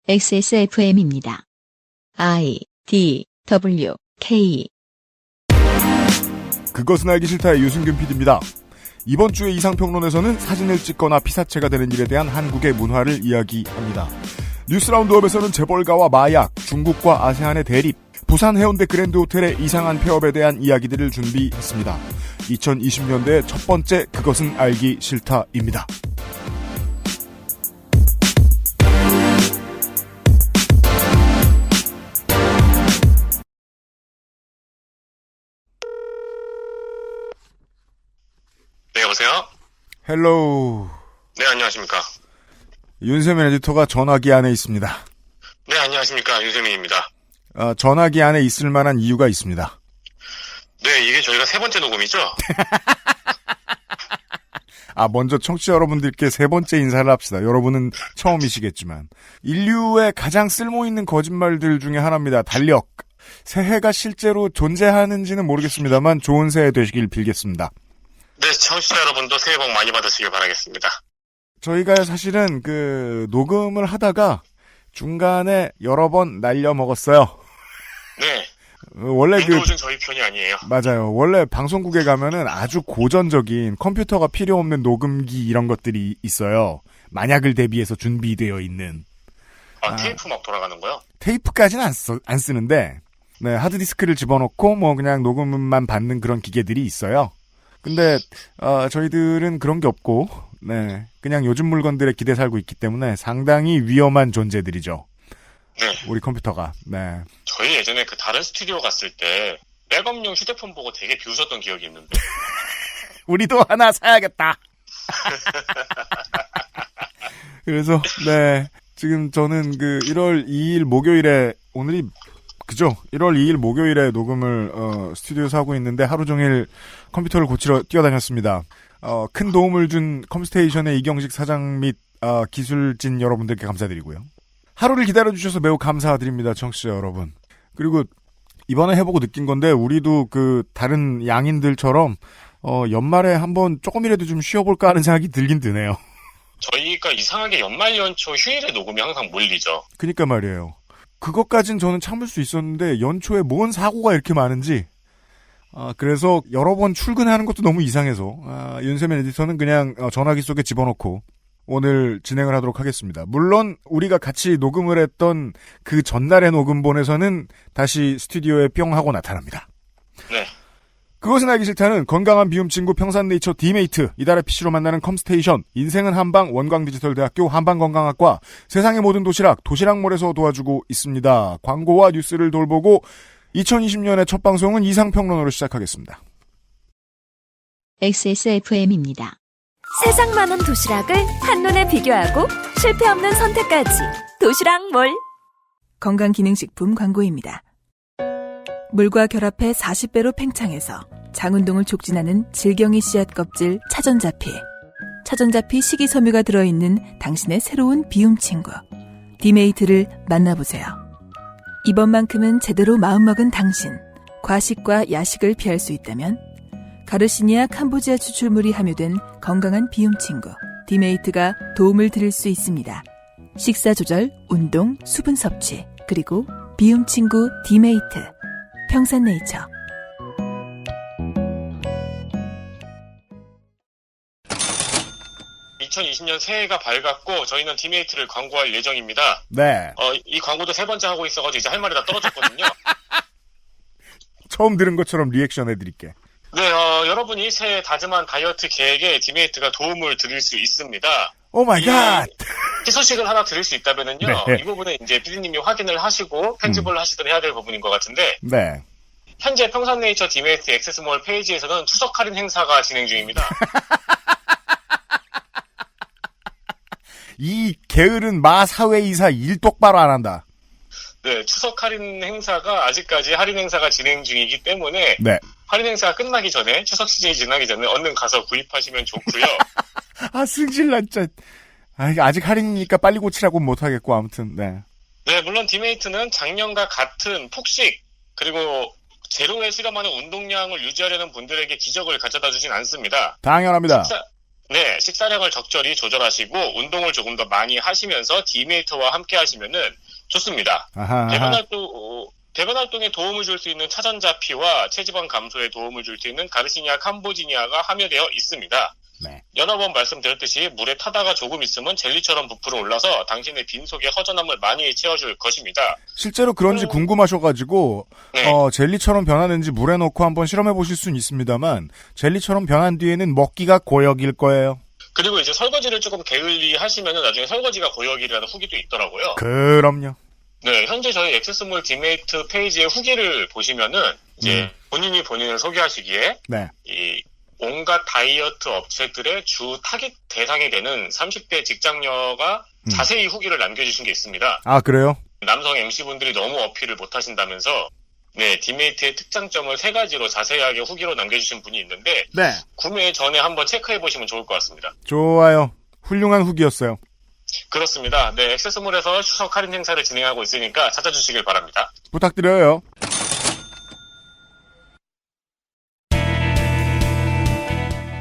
XSFM입니다. I, D, W, K. 그것은 알기 싫다의 유승균 PD입니다. 이번 주의 이상평론에서는 사진을 찍거나 피사체가 되는 일에 대한 한국의 문화를 이야기합니다. 뉴스 라운드업에서는 재벌가와 마약, 중국과 아세안의 대립, 부산 해운대 그랜드 호텔의 이상한 폐업에 대한 이야기들을 준비했습니다. 2020년대의 첫 번째 그것은 알기 싫다입니다. 네, 여보세요? 헬로우. 네, 안녕하십니까. 윤세민 에디터가 전화기 안에 있습니다. 네, 안녕하십니까. 윤세민입니다. 전화기 안에 있을 만한 이유가 있습니다. 네, 이게 저희가 세 번째 녹음이죠? 먼저 청취자 여러분들께 세 번째 인사를 합시다. 여러분은 처음이시겠지만. 인류의 가장 쓸모있는 거짓말들 중에 하나입니다. 달력. 새해가 실제로 존재하는지는 모르겠습니다만 좋은 새해 되시길 빌겠습니다. 네, 청취자 여러분도 새해 복 많이 받으시길 바라겠습니다. 저희가 사실은 녹음을 하다가 중간에 여러 번 날려먹었어요. 네. 원래 윈도우즈는 저희 편이 아니에요. 맞아요. 원래 방송국에 가면은 아주 고전적인 컴퓨터가 필요 없는 녹음기 이런 것들이 있어요. 만약을 대비해서 준비되어 있는. 테이프 막 돌아가는 거요? 테이프까지는 안 쓰는데, 네, 하드디스크를 집어넣고 그냥 녹음만 받는 그런 기계들이 있어요. 근데 저희들은 그런 게 없고, 네, 그냥 요즘 물건들에 기대 살고 있기 때문에 상당히 위험한 존재들이죠. 네. 우리 컴퓨터가. 네. 저희 예전에 다른 스튜디오 갔을 때 백업용 휴대폰 보고 되게 비웃었던 기억이 있는데. 우리도 하나 사야겠다. 그래서 네, 지금 저는 1월 2일 목요일에 오늘이 그죠? 1월 2일 목요일에 녹음을 스튜디오에서 하고 있는데 하루 종일 컴퓨터를 고치러 뛰어다녔습니다. 큰 도움을 준 컴스테이션의 이경식 사장 및 기술진 여러분들께 감사드리고요. 하루를 기다려주셔서 매우 감사드립니다, 청취자 여러분. 그리고 이번에 해보고 느낀 건데 우리도 다른 양인들처럼 연말에 한번 조금이라도 좀 쉬어볼까 하는 생각이 들긴 드네요. 저희가 이상하게 연말 연초 휴일에 녹음이 항상 몰리죠. 그러니까 말이에요. 그것까진 저는 참을 수 있었는데 연초에 뭔 사고가 이렇게 많은지 그래서 여러 번 출근하는 것도 너무 이상해서 윤세민 에디터는 그냥 전화기 속에 집어넣고 오늘 진행을 하도록 하겠습니다. 물론 우리가 같이 녹음을 했던 그 전날의 녹음본에서는 다시 스튜디오에 뿅 하고 나타납니다. 네. 그것은 알기 싫다는 건강한 비움 친구 평산네이처 디메이트, 이달의 PC로 만나는 컴스테이션, 인생은 한방 원광디지털대학교 한방건강학과, 세상의 모든 도시락몰에서 도와주고 있습니다. 광고와 뉴스를 돌보고 2020년의 첫 방송은 이상평론으로 시작하겠습니다. XSFM입니다. 세상 많은 도시락을 한눈에 비교하고 실패 없는 선택까지 도시락몰. 건강기능식품 광고입니다. 물과 결합해 40배로 팽창해서 장운동을 촉진하는 질경이 씨앗 껍질 차전자피. 차전자피 식이섬유가 들어있는 당신의 새로운 비움 친구. 디메이트를 만나보세요. 이번만큼은 제대로 마음먹은 당신. 과식과 야식을 피할 수 있다면 가르시니아 캄보지아 추출물이 함유된 건강한 비움 친구 디메이트가 도움을 드릴 수 있습니다. 식사 조절, 운동, 수분 섭취, 그리고 비움 친구 디메이트. 평산네이처. (2020년) 새해가 밝았고 저희는 디메이트를 광고할 예정입니다. 네. 이 광고도 세 번째 하고 있어가지고 이제 할 말이 다 떨어졌거든요. 처음 들은 것처럼 리액션 해드릴게. 네, 여러분이 새해 다짐한 다이어트 계획에 디메이트가 도움을 드릴 수 있습니다. 오 마이 갓! 희소식을 하나 드릴 수 있다면은요, 네. 이 부분은 이제 피디님이 확인을 하시고 편집을 하시든 해야 될 부분인 것 같은데, 네. 현재 평산네이처 디메이트 액세스몰 페이지에서는 추석 할인 행사가 진행 중입니다. 이 게으른 마 사회이사 일 똑바로 안 한다. 네, 추석 할인 행사가 아직까지 할인 행사가 진행 중이기 때문에, 네. 할인 행사가 끝나기 전에, 추석 시즌이 지나기 전에 얼른 가서 구입하시면 좋고요. 승질나, 진짜. 아직 할인이니까 빨리 고치라고 못하겠고, 아무튼, 네. 네, 물론 디메이트는 작년과 같은 폭식, 그리고 제로에 수렴하는 운동량을 유지하려는 분들에게 기적을 가져다 주진 않습니다. 당연합니다. 네, 식사량을 적절히 조절하시고 운동을 조금 더 많이 하시면서 디메이트와 함께 하시면은 좋습니다. 아하. 배변 활동에 도움을 줄 수 있는 차전자피와 체지방 감소에 도움을 줄 수 있는 가르시니아 캄보지니아가 함유되어 있습니다. 네. 여러 번 말씀드렸듯이 물에 타다가 조금 있으면 젤리처럼 부풀어 올라서 당신의 빈속에 허전함을 많이 채워줄 것입니다. 실제로 그런지 궁금하셔가지고 네. 젤리처럼 변하는지 물에 넣고 한번 실험해보실 수는 있습니다만 젤리처럼 변한 뒤에는 먹기가 고역일 거예요. 그리고 이제 설거지를 조금 게을리 하시면은 나중에 설거지가 고역이라는 후기도 있더라고요. 그럼요. 네, 현재 저희 액세스몰 디메이트 페이지의 후기를 보시면은 이제 본인이 본인을 소개하시기에 네. 이 온갖 다이어트 업체들의 주 타깃 대상이 되는 30대 직장녀가 자세히 후기를 남겨주신 게 있습니다. 아, 그래요? 남성 MC분들이 너무 어필을 못하신다면서 네, 디메이트의 특장점을 3가지로 자세하게 후기로 남겨주신 분이 있는데 네. 구매 전에 한번 체크해보시면 좋을 것 같습니다. 좋아요. 훌륭한 후기였어요. 그렇습니다. 네, 액세스몰에서 추석 할인 행사를 진행하고 있으니까 찾아주시길 바랍니다. 부탁드려요.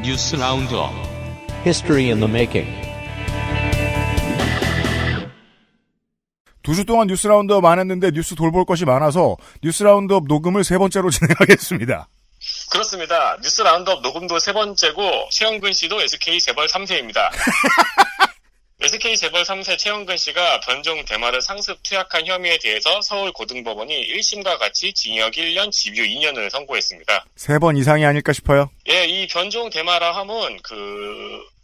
뉴스 라운드업 History in the making. 2주 동안 뉴스 라운드업 안 했는데 뉴스 돌볼 것이 많아서 뉴스 라운드업 녹음을 3번째로 진행하겠습니다. 그렇습니다. 뉴스 라운드업 녹음도 3번째고 최영근 씨도 SK 재벌 3세입니다. SK 재벌 3세 최영근 씨가 변종 대마를 상습 투약한 혐의에 대해서 서울고등법원이 1심과 같이 징역 1년, 집유 2년을 선고했습니다. 3번 이상이 아닐까 싶어요. 예, 이 변종 대마라 함은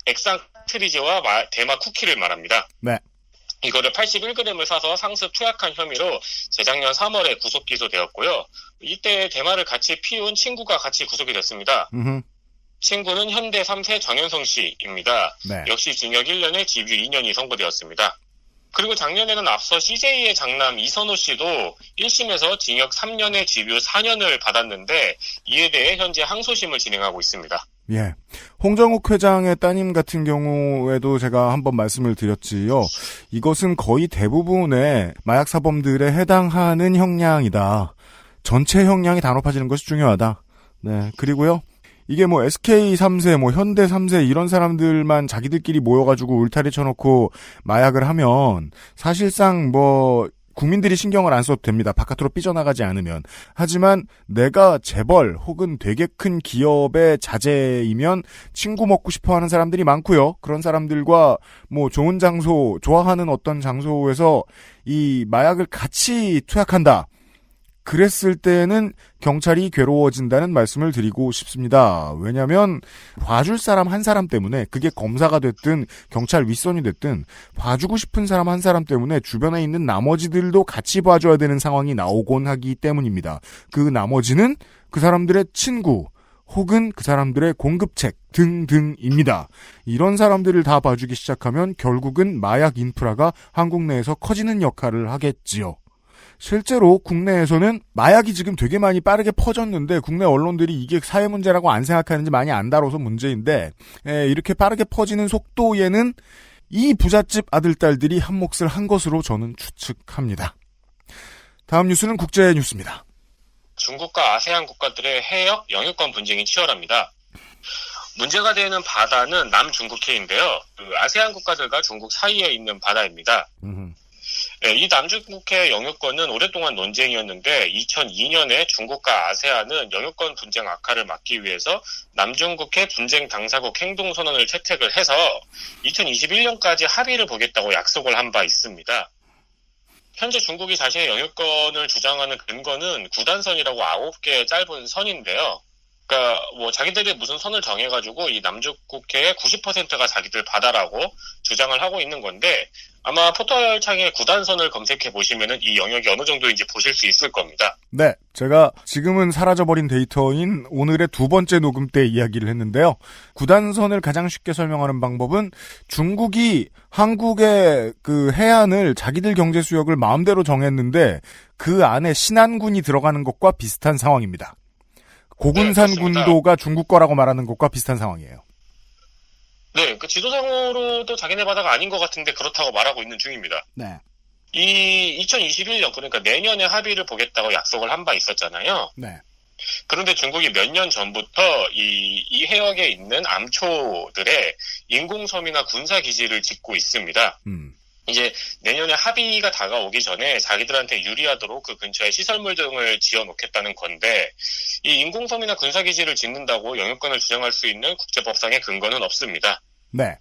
액상 트리지와 대마 쿠키를 말합니다. 네. 이거를 81g을 사서 상습 투약한 혐의로 재작년 3월에 구속 기소되었고요. 이때 대마를 같이 피운 친구가 같이 구속이 됐습니다. 친구는 현대 3세 정현성 씨입니다. 네. 역시 징역 1년에 집유 2년이 선고되었습니다. 그리고 작년에는 앞서 CJ의 장남 이선호 씨도 1심에서 징역 3년에 집유 4년을 받았는데 이에 대해 현재 항소심을 진행하고 있습니다. 예. 홍정욱 회장의 따님 같은 경우에도 제가 한번 말씀을 드렸지요. 이것은 거의 대부분의 마약 사범들에 해당하는 형량이다. 전체 형량이 다 높아지는 것이 중요하다. 네. 그리고요. 이게 뭐 SK 3세, 뭐 현대 3세 이런 사람들만 자기들끼리 모여가지고 울타리 쳐놓고 마약을 하면 사실상 뭐 국민들이 신경을 안 써도 됩니다. 바깥으로 삐져나가지 않으면. 하지만 내가 재벌 혹은 되게 큰 기업의 자제이면 친구 먹고 싶어하는 사람들이 많고요. 그런 사람들과 뭐 좋은 장소, 좋아하는 어떤 장소에서 이 마약을 같이 투약한다. 그랬을 때는 경찰이 괴로워진다는 말씀을 드리고 싶습니다. 왜냐하면 봐줄 사람 한 사람 때문에 그게 검사가 됐든 경찰 윗선이 됐든 봐주고 싶은 사람 한 사람 때문에 주변에 있는 나머지들도 같이 봐줘야 되는 상황이 나오곤 하기 때문입니다. 그 나머지는 그 사람들의 친구 혹은 그 사람들의 공급책 등등입니다. 이런 사람들을 다 봐주기 시작하면 결국은 마약 인프라가 한국 내에서 커지는 역할을 하겠지요. 실제로 국내에서는 마약이 지금 되게 많이 빠르게 퍼졌는데 국내 언론들이 이게 사회 문제라고 안 생각하는지 많이 안 다뤄서 문제인데 이렇게 빠르게 퍼지는 속도에는 이 부잣집 아들딸들이 한 몫을 한 것으로 저는 추측합니다. 다음 뉴스는 국제 뉴스입니다. 중국과 아세안 국가들의 해역 영유권 분쟁이 치열합니다. 문제가 되는 바다는 남중국해인데요. 아세안 국가들과 중국 사이에 있는 바다입니다. 네, 이 남중국해 영유권은 오랫동안 논쟁이었는데 2002년에 중국과 아세안은 영유권 분쟁 악화를 막기 위해서 남중국해 분쟁 당사국 행동선언을 채택을 해서 2021년까지 합의를 보겠다고 약속을 한 바 있습니다. 현재 중국이 자신의 영유권을 주장하는 근거는 구단선이라고 9개의 짧은 선인데요. 그러니까 뭐 자기들이 무슨 선을 정해가지고 이 남중국해의 90%가 자기들 바다라고 주장을 하고 있는 건데 아마 포털창에 구단선을 검색해 보시면은 이 영역이 어느 정도인지 보실 수 있을 겁니다. 네, 제가 지금은 사라져버린 데이터인 오늘의 2번째 녹음 때 이야기를 했는데요. 구단선을 가장 쉽게 설명하는 방법은 중국이 한국의 그 해안을 자기들 경제 수역을 마음대로 정했는데 그 안에 신안군이 들어가는 것과 비슷한 상황입니다. 고군산 군도가 중국 거라고 말하는 것과 비슷한 상황이에요. 네, 그 지도상으로도 자기네 바다가 아닌 것 같은데 그렇다고 말하고 있는 중입니다. 네. 이 2021년 그러니까 내년에 합의를 보겠다고 약속을 한 바 있었잖아요. 네. 그런데 중국이 몇 년 전부터 이 해역에 있는 암초들의 인공섬이나 군사기지를 짓고 있습니다. 이제 내년에 합의가 다가오기 전에 자기들한테 유리하도록 그 근처에 시설물 등을 지어놓겠다는 건데, 이 인공섬이나 군사기지를 짓는다고 영유권을 주장할 수 있는 국제법상의 근거는 없습니다. 네.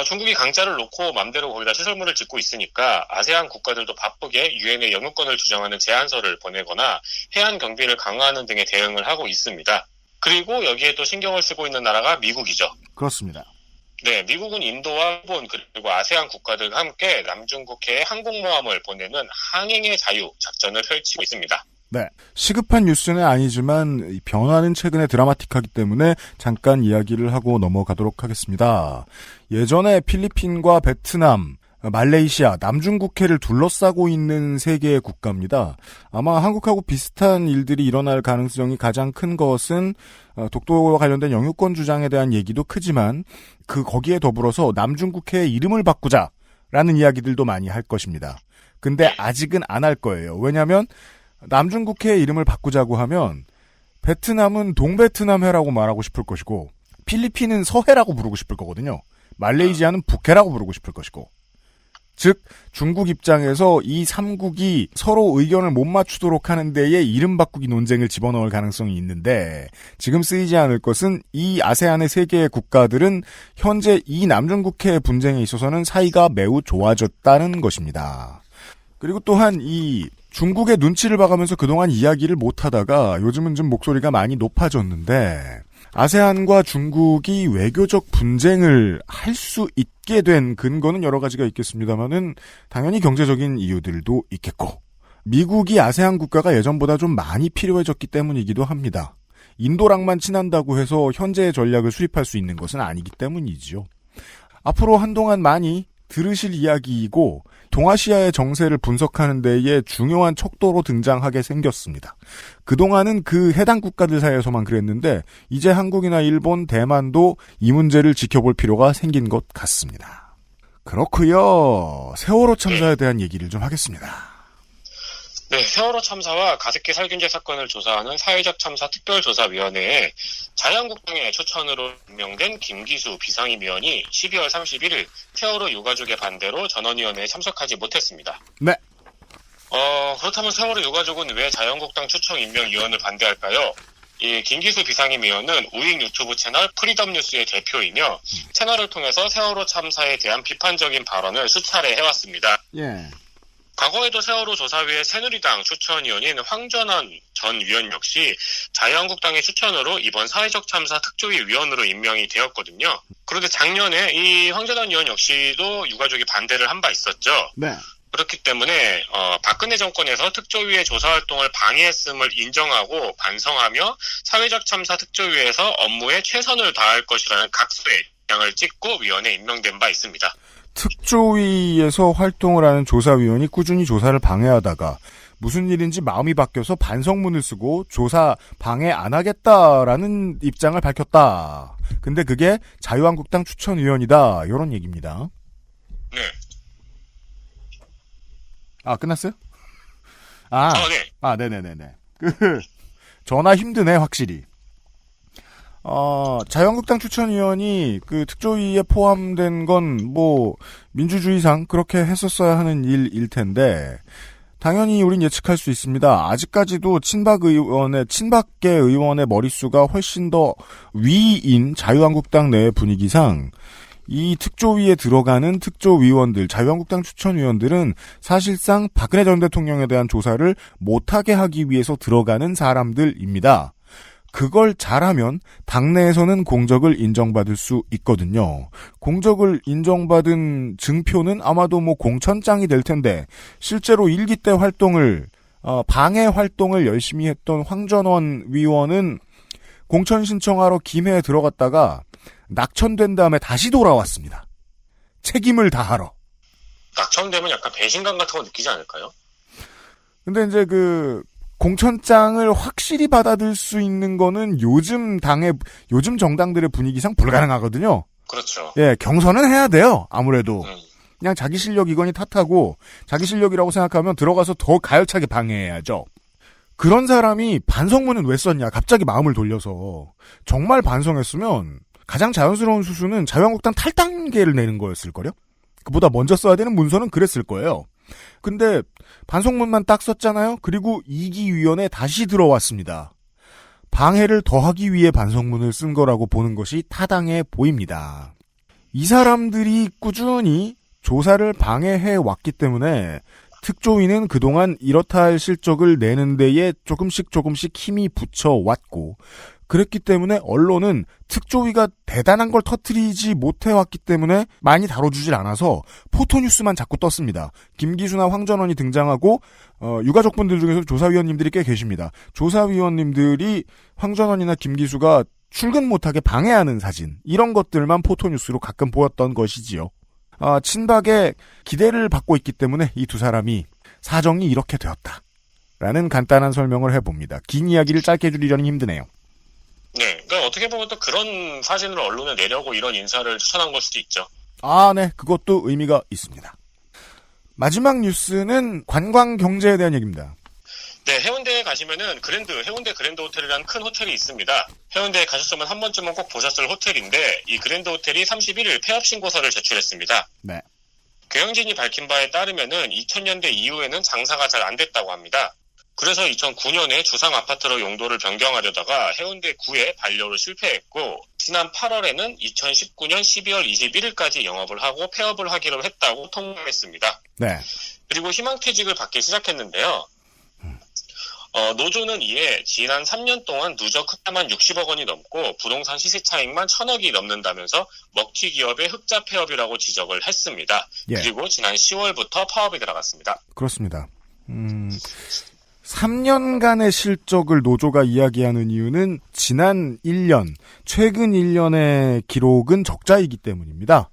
중국이 강자를 놓고 맘대로 거기다 시설물을 짓고 있으니까 아세안 국가들도 바쁘게 유엔에 영유권을 주장하는 제안서를 보내거나 해안 경비를 강화하는 등의 대응을 하고 있습니다. 그리고 여기에 또 신경을 쓰고 있는 나라가 미국이죠. 그렇습니다. 네, 미국은 인도와 일본 그리고 아세안 국가들과 함께 남중국해에 항공모함을 보내는 항행의 자유 작전을 펼치고 있습니다. 네. 시급한 뉴스는 아니지만 변화는 최근에 드라마틱하기 때문에 잠깐 이야기를 하고 넘어가도록 하겠습니다. 예전에 필리핀과 베트남, 말레이시아, 남중국해를 둘러싸고 있는 세 개의 국가입니다. 아마 한국하고 비슷한 일들이 일어날 가능성이 가장 큰 것은 독도와 관련된 영유권 주장에 대한 얘기도 크지만 거기에 더불어서 남중국해의 이름을 바꾸자라는 이야기들도 많이 할 것입니다. 근데 아직은 안 할 거예요. 왜냐하면 남중국해의 이름을 바꾸자고 하면 베트남은 동베트남해라고 말하고 싶을 것이고 필리핀은 서해라고 부르고 싶을 거거든요. 말레이시아는 북해라고 부르고 싶을 것이고, 즉 중국 입장에서 이 3국이 서로 의견을 못 맞추도록 하는 데에 이름 바꾸기 논쟁을 집어넣을 가능성이 있는데, 지금 쓰이지 않을 것은 이 아세안의 3개의 국가들은 현재 이 남중국해 분쟁에 있어서는 사이가 매우 좋아졌다는 것입니다. 그리고 또한 이 중국의 눈치를 봐가면서 그동안 이야기를 못하다가 요즘은 좀 목소리가 많이 높아졌는데, 아세안과 중국이 외교적 분쟁을 할 수 있게 된 근거는 여러 가지가 있겠습니다만은 당연히 경제적인 이유들도 있겠고, 미국이 아세안 국가가 예전보다 좀 많이 필요해졌기 때문이기도 합니다. 인도랑만 친한다고 해서 현재의 전략을 수립할 수 있는 것은 아니기 때문이지요. 앞으로 한동안 많이 들으실 이야기이고 동아시아의 정세를 분석하는 데에 중요한 척도로 등장하게 생겼습니다. 그동안은 그 해당 국가들 사이에서만 그랬는데 이제 한국이나 일본, 대만도 이 문제를 지켜볼 필요가 생긴 것 같습니다. 그렇고요. 세월호 참사에 대한 얘기를 좀 하겠습니다. 네, 세월호 참사와 가습기 살균제 사건을 조사하는 사회적 참사 특별조사위원회에 자유한국당의 초청으로 임명된 김기수 비상임위원이 12월 31일 세월호 유가족의 반대로 전원위원회에 참석하지 못했습니다. 네. 그렇다면 세월호 유가족은 왜 자유한국당 초청 임명위원을 반대할까요? 이 김기수 비상임위원은 우익 유튜브 채널 프리덤뉴스의 대표이며 채널을 통해서 세월호 참사에 대한 비판적인 발언을 수차례 해왔습니다. 예. 과거에도 세월호 조사위의 새누리당 추천위원인 황전원 전 위원 역시 자유한국당의 추천으로 이번 사회적 참사 특조위 위원으로 임명이 되었거든요. 그런데 작년에 이 황전원 위원 역시도 유가족이 반대를 한 바 있었죠. 네. 그렇기 때문에 박근혜 정권에서 특조위의 조사 활동을 방해했음을 인정하고 반성하며 사회적 참사 특조위에서 업무에 최선을 다할 것이라는 각서의 입장을 찍고 위원에 임명된 바 있습니다. 특조위에서 활동을 하는 조사위원이 꾸준히 조사를 방해하다가 무슨 일인지 마음이 바뀌어서 반성문을 쓰고 조사 방해 안 하겠다라는 입장을 밝혔다. 근데 그게 자유한국당 추천위원이다. 이런 얘기입니다. 네. 아, 끝났어요? 네. 네네네네. 전화 힘드네, 확실히. 자유한국당 추천위원이 그 특조위에 포함된 건 민주주의상 그렇게 했었어야 하는 일일 텐데, 당연히 우린 예측할 수 있습니다. 아직까지도 친박계 의원의 머릿수가 훨씬 더 위인 자유한국당 내 분위기상 이 특조위에 들어가는 특조위원들, 자유한국당 추천위원들은 사실상 박근혜 전 대통령에 대한 조사를 못하게 하기 위해서 들어가는 사람들입니다. 그걸 잘하면 당내에서는 공적을 인정받을 수 있거든요. 공적을 인정받은 증표는 아마도 공천장이 될 텐데, 실제로 1기 때 방해 활동을 열심히 했던 황전원 위원은 공천 신청하러 김해에 들어갔다가 낙천된 다음에 다시 돌아왔습니다. 책임을 다하러. 낙천되면 약간 배신감 같은 거 느끼지 않을까요? 근데 이제 공천장을 확실히 받아들일 수 있는 거는 요즘 정당들의 분위기상 불가능하거든요. 그렇죠. 예, 경선은 해야 돼요. 아무래도. 그냥 자기 실력이거니 탓하고 자기 실력이라고 생각하면 들어가서 더 가열차게 방해해야죠. 그런 사람이 반성문은 왜 썼냐? 갑자기 마음을 돌려서. 정말 반성했으면 가장 자연스러운 수순은 자유한국당 탈당계를 내는 거였을걸요? 그보다 먼저 써야 되는 문서는 그랬을 거예요. 근데 반성문만 딱 썼잖아요? 그리고 2기 위원회 다시 들어왔습니다. 방해를 더하기 위해 반성문을 쓴 거라고 보는 것이 타당해 보입니다. 이 사람들이 꾸준히 조사를 방해해 왔기 때문에 특조위는 그동안 이렇다 할 실적을 내는 데에 조금씩 힘이 붙여왔고, 그랬기 때문에 언론은 특조위가 대단한 걸 터뜨리지 못해왔기 때문에 많이 다뤄주질 않아서 포토뉴스만 자꾸 떴습니다. 김기수나 황전원이 등장하고 유가족분들 중에서 조사위원님들이 꽤 계십니다. 조사위원님들이 황전원이나 김기수가 출근 못하게 방해하는 사진, 이런 것들만 포토뉴스로 가끔 보였던 것이지요. 친박의 기대를 받고 있기 때문에 이 두 사람이 사정이 이렇게 되었다 라는 간단한 설명을 해봅니다. 긴 이야기를 짧게 줄이려니 힘드네요. 네, 그러니까 어떻게 보면 또 그런 사진을 언론에 내려고 이런 인사를 추천한 걸 수도 있죠. 네, 그것도 의미가 있습니다. 마지막 뉴스는 관광 경제에 대한 얘기입니다. 네, 해운대에 가시면은 해운대 그랜드 호텔이라는 큰 호텔이 있습니다. 해운대에 가셨으면 한 번쯤은 꼭 보셨을 호텔인데, 이 그랜드 호텔이 31일 폐업 신고서를 제출했습니다. 네. 경영진이 밝힌 바에 따르면은 2000년대 이후에는 장사가 잘 안 됐다고 합니다. 그래서 2009년에 주상 아파트로 용도를 변경하려다가 해운대 구에 반려로 실패했고, 지난 8월에는 2019년 12월 21일까지 영업을 하고 폐업을 하기로 했다고 통보했습니다. 네. 그리고 희망퇴직을 받기 시작했는데요. 노조는 이에 지난 3년 동안 누적 흑자만 60억 원이 넘고 부동산 시세 차익만 1000억이 넘는다면서 먹튀 기업의 흑자 폐업이라고 지적을 했습니다. 예. 그리고 지난 10월부터 파업이 들어갔습니다. 그렇습니다. 3년간의 실적을 노조가 이야기하는 이유는 지난 1년, 최근 1년의 기록은 적자이기 때문입니다.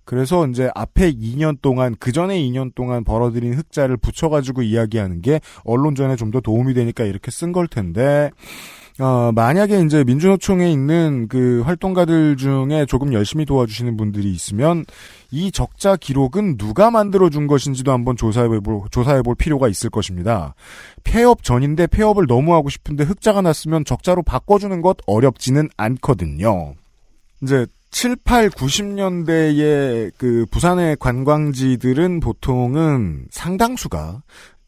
그래서 이제 앞에 2년 동안, 그 전에 2년 동안 벌어들인 흑자를 붙여가지고 이야기하는 게 언론전에 좀 더 도움이 되니까 이렇게 쓴 걸 텐데, 만약에 이제 민주노총에 있는 그 활동가들 중에 조금 열심히 도와주시는 분들이 있으면 이 적자 기록은 누가 만들어준 것인지도 한번 조사해볼 필요가 있을 것입니다. 폐업 전인데 폐업을 너무 하고 싶은데 흑자가 났으면 적자로 바꿔주는 것 어렵지는 않거든요. 이제 7, 8, 90년대의 그 부산의 관광지들은 보통은 상당수가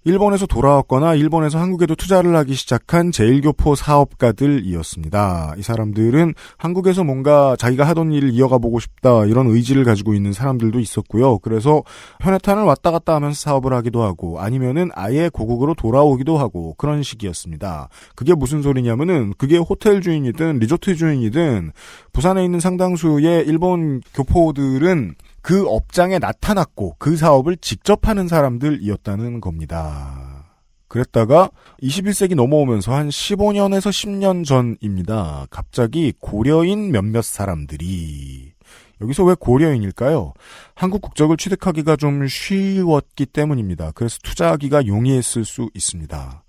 일본에서 돌아왔거나 일본에서 한국에도 투자를 하기 시작한 제1교포 사업가들이었습니다. 이 사람들은 한국에서 뭔가 자기가 하던 일을 이어가 보고 싶다 이런 의지를 가지고 있는 사람들도 있었고요. 그래서 현해탄을 왔다 갔다 하면서 사업을 하기도 하고 아니면은 아예 고국으로 돌아오기도 하고 그런 식이었습니다. 그게 무슨 소리냐면은 그게 호텔 주인이든 리조트 주인이든 부산에 있는 상당수의 일본 교포들은 그 업장에 나타났고 그 사업을 직접 하는 사람들이었다는 겁니다. 그랬다가 21세기 넘어오면서 한 15년에서 10년 전입니다. 갑자기 고려인 몇몇 사람들이 여기서 왜 고려인일까요? 한국 국적을 취득하기가 좀 쉬웠기 때문입니다. 그래서 투자하기가 용이했을 수 있습니다.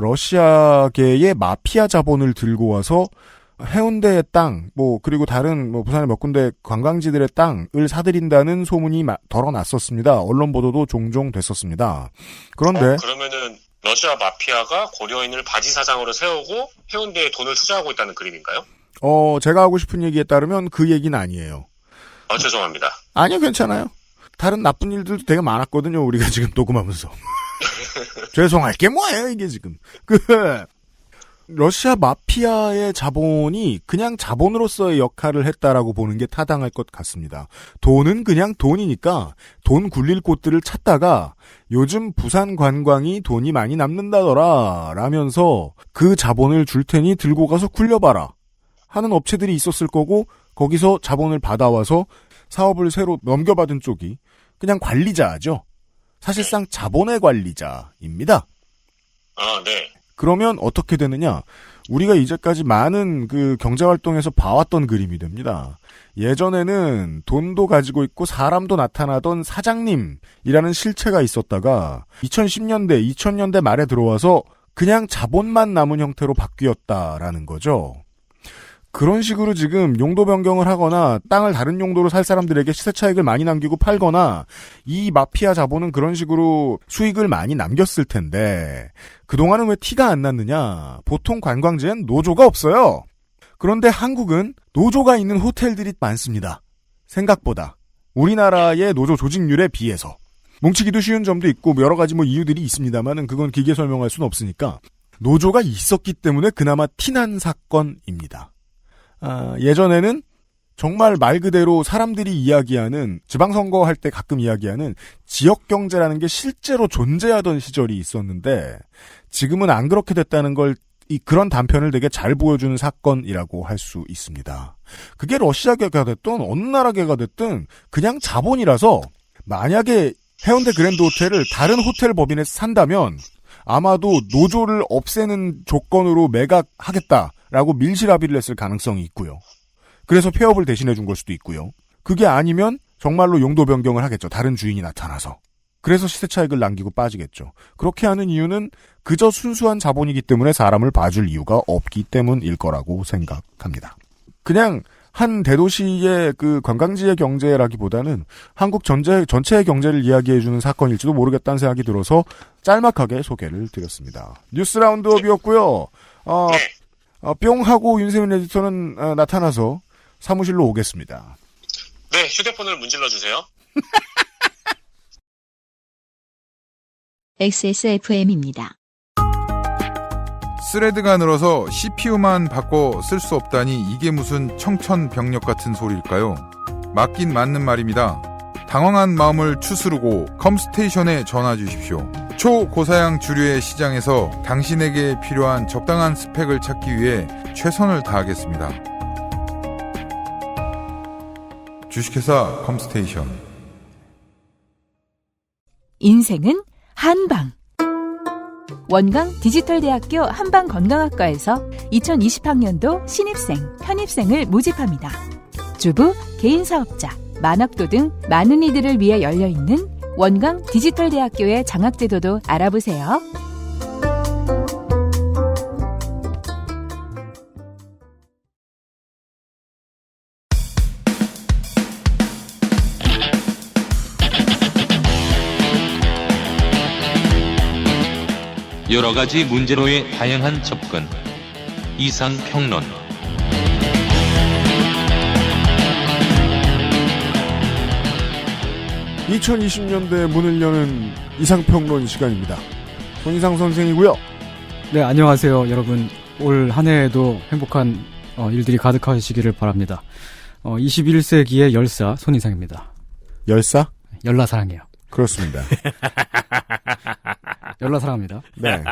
러시아계의 마피아 자본을 들고 와서 해운대의 땅, 그리고 다른, 부산의 몇 군데 관광지들의 땅을 사들인다는 소문이 덜어났었습니다. 언론 보도도 종종 됐었습니다. 그런데. 그러면은, 러시아 마피아가 고려인을 바지 사장으로 세우고 해운대에 돈을 투자하고 있다는 그림인가요? 제가 하고 싶은 얘기에 따르면 그 얘기는 아니에요. 죄송합니다. 아니요, 괜찮아요. 다른 나쁜 일들도 되게 많았거든요, 우리가 지금 녹음하면서. 죄송할 게 뭐예요, 이게 지금. 러시아 마피아의 자본이 그냥 자본으로서의 역할을 했다라고 보는 게 타당할 것 같습니다. 돈은 그냥 돈이니까 돈 굴릴 곳들을 찾다가 요즘 부산 관광이 돈이 많이 남는다더라 라면서 그 자본을 줄 테니 들고 가서 굴려봐라 하는 업체들이 있었을 거고 거기서 자본을 받아와서 사업을 새로 넘겨받은 쪽이 그냥 관리자죠. 사실상 자본의 관리자입니다. 네. 그러면 어떻게 되느냐? 우리가 이제까지 많은 그 경제활동에서 봐왔던 그림이 됩니다. 예전에는 돈도 가지고 있고 사람도 나타나던 사장님이라는 실체가 있었다가 2010년대, 2000년대 말에 들어와서 그냥 자본만 남은 형태로 바뀌었다라는 거죠. 그런 식으로 지금 용도 변경을 하거나 땅을 다른 용도로 살 사람들에게 시세 차익을 많이 남기고 팔거나 이 마피아 자본은 그런 식으로 수익을 많이 남겼을 텐데 그동안은 왜 티가 안 났느냐. 보통 관광지엔 노조가 없어요. 그런데 한국은 노조가 있는 호텔들이 많습니다. 생각보다. 우리나라의 노조 조직률에 비해서. 뭉치기도 쉬운 점도 있고 여러 가지 이유들이 있습니다만은 그건 길게 설명할 수는 없으니까 노조가 있었기 때문에 그나마 티난 사건입니다. 예전에는 정말 말 그대로 사람들이 이야기하는 지방선거 할 때 가끔 이야기하는 지역경제라는 게 실제로 존재하던 시절이 있었는데 지금은 안 그렇게 됐다는 걸 그런 단편을 되게 잘 보여주는 사건이라고 할 수 있습니다. 그게 러시아계가 됐든 어느 나라계가 됐든 그냥 자본이라서 만약에 해운대 그랜드 호텔을 다른 호텔 법인에서 산다면 아마도 노조를 없애는 조건으로 매각하겠다라고 밀실 합의를 했을 가능성이 있고요. 그래서 폐업을 대신해 준 걸 수도 있고요. 그게 아니면 정말로 용도 변경을 하겠죠. 다른 주인이 나타나서. 그래서 시세 차익을 남기고 빠지겠죠. 그렇게 하는 이유는 그저 순수한 자본이기 때문에 사람을 봐줄 이유가 없기 때문일 거라고 생각합니다. 그냥 한 대도시의 그 관광지의 경제라기보다는 한국 전체의 경제를 이야기해주는 사건일지도 모르겠다는 생각이 들어서 짤막하게 소개를 드렸습니다. 뉴스 라운드업이었고요. 뿅 하고 윤세민 에디터는 나타나서 사무실로 오겠습니다. 네, 휴대폰을 문질러 주세요. XSFM입니다. 스레드가 늘어서 CPU만 바꿔 쓸 수 없다니 이게 무슨 청천벽력 같은 소리일까요? 맞긴 맞는 말입니다. 당황한 마음을 추스르고 컴스테이션에 전화 주십시오. 초고사양 주류의 시장에서 당신에게 필요한 적당한 스펙을 찾기 위해 최선을 다하겠습니다. 주식회사 컴스테이션. 인생은 한방. 원광 디지털대학교 한방건강학과에서 2020학년도 신입생, 편입생을 모집합니다. 주부, 개인사업자, 만학도 등 많은 이들을 위해 열려있는 원광 디지털대학교의 장학제도도 알아보세요. 여러 가지 문제로의 다양한 접근. 이상평론. (2020년대) 문을 여는 이상평론 시간입니다. 손희상 선생이고요. 네, 안녕하세요. 여러분, 올 한 해에도 행복한 일들이 가득하시기를 바랍니다. 21세기의 열사 손희상입니다. 열사? 열라사랑해요. 그렇습니다. 열라사랑합니다. 네.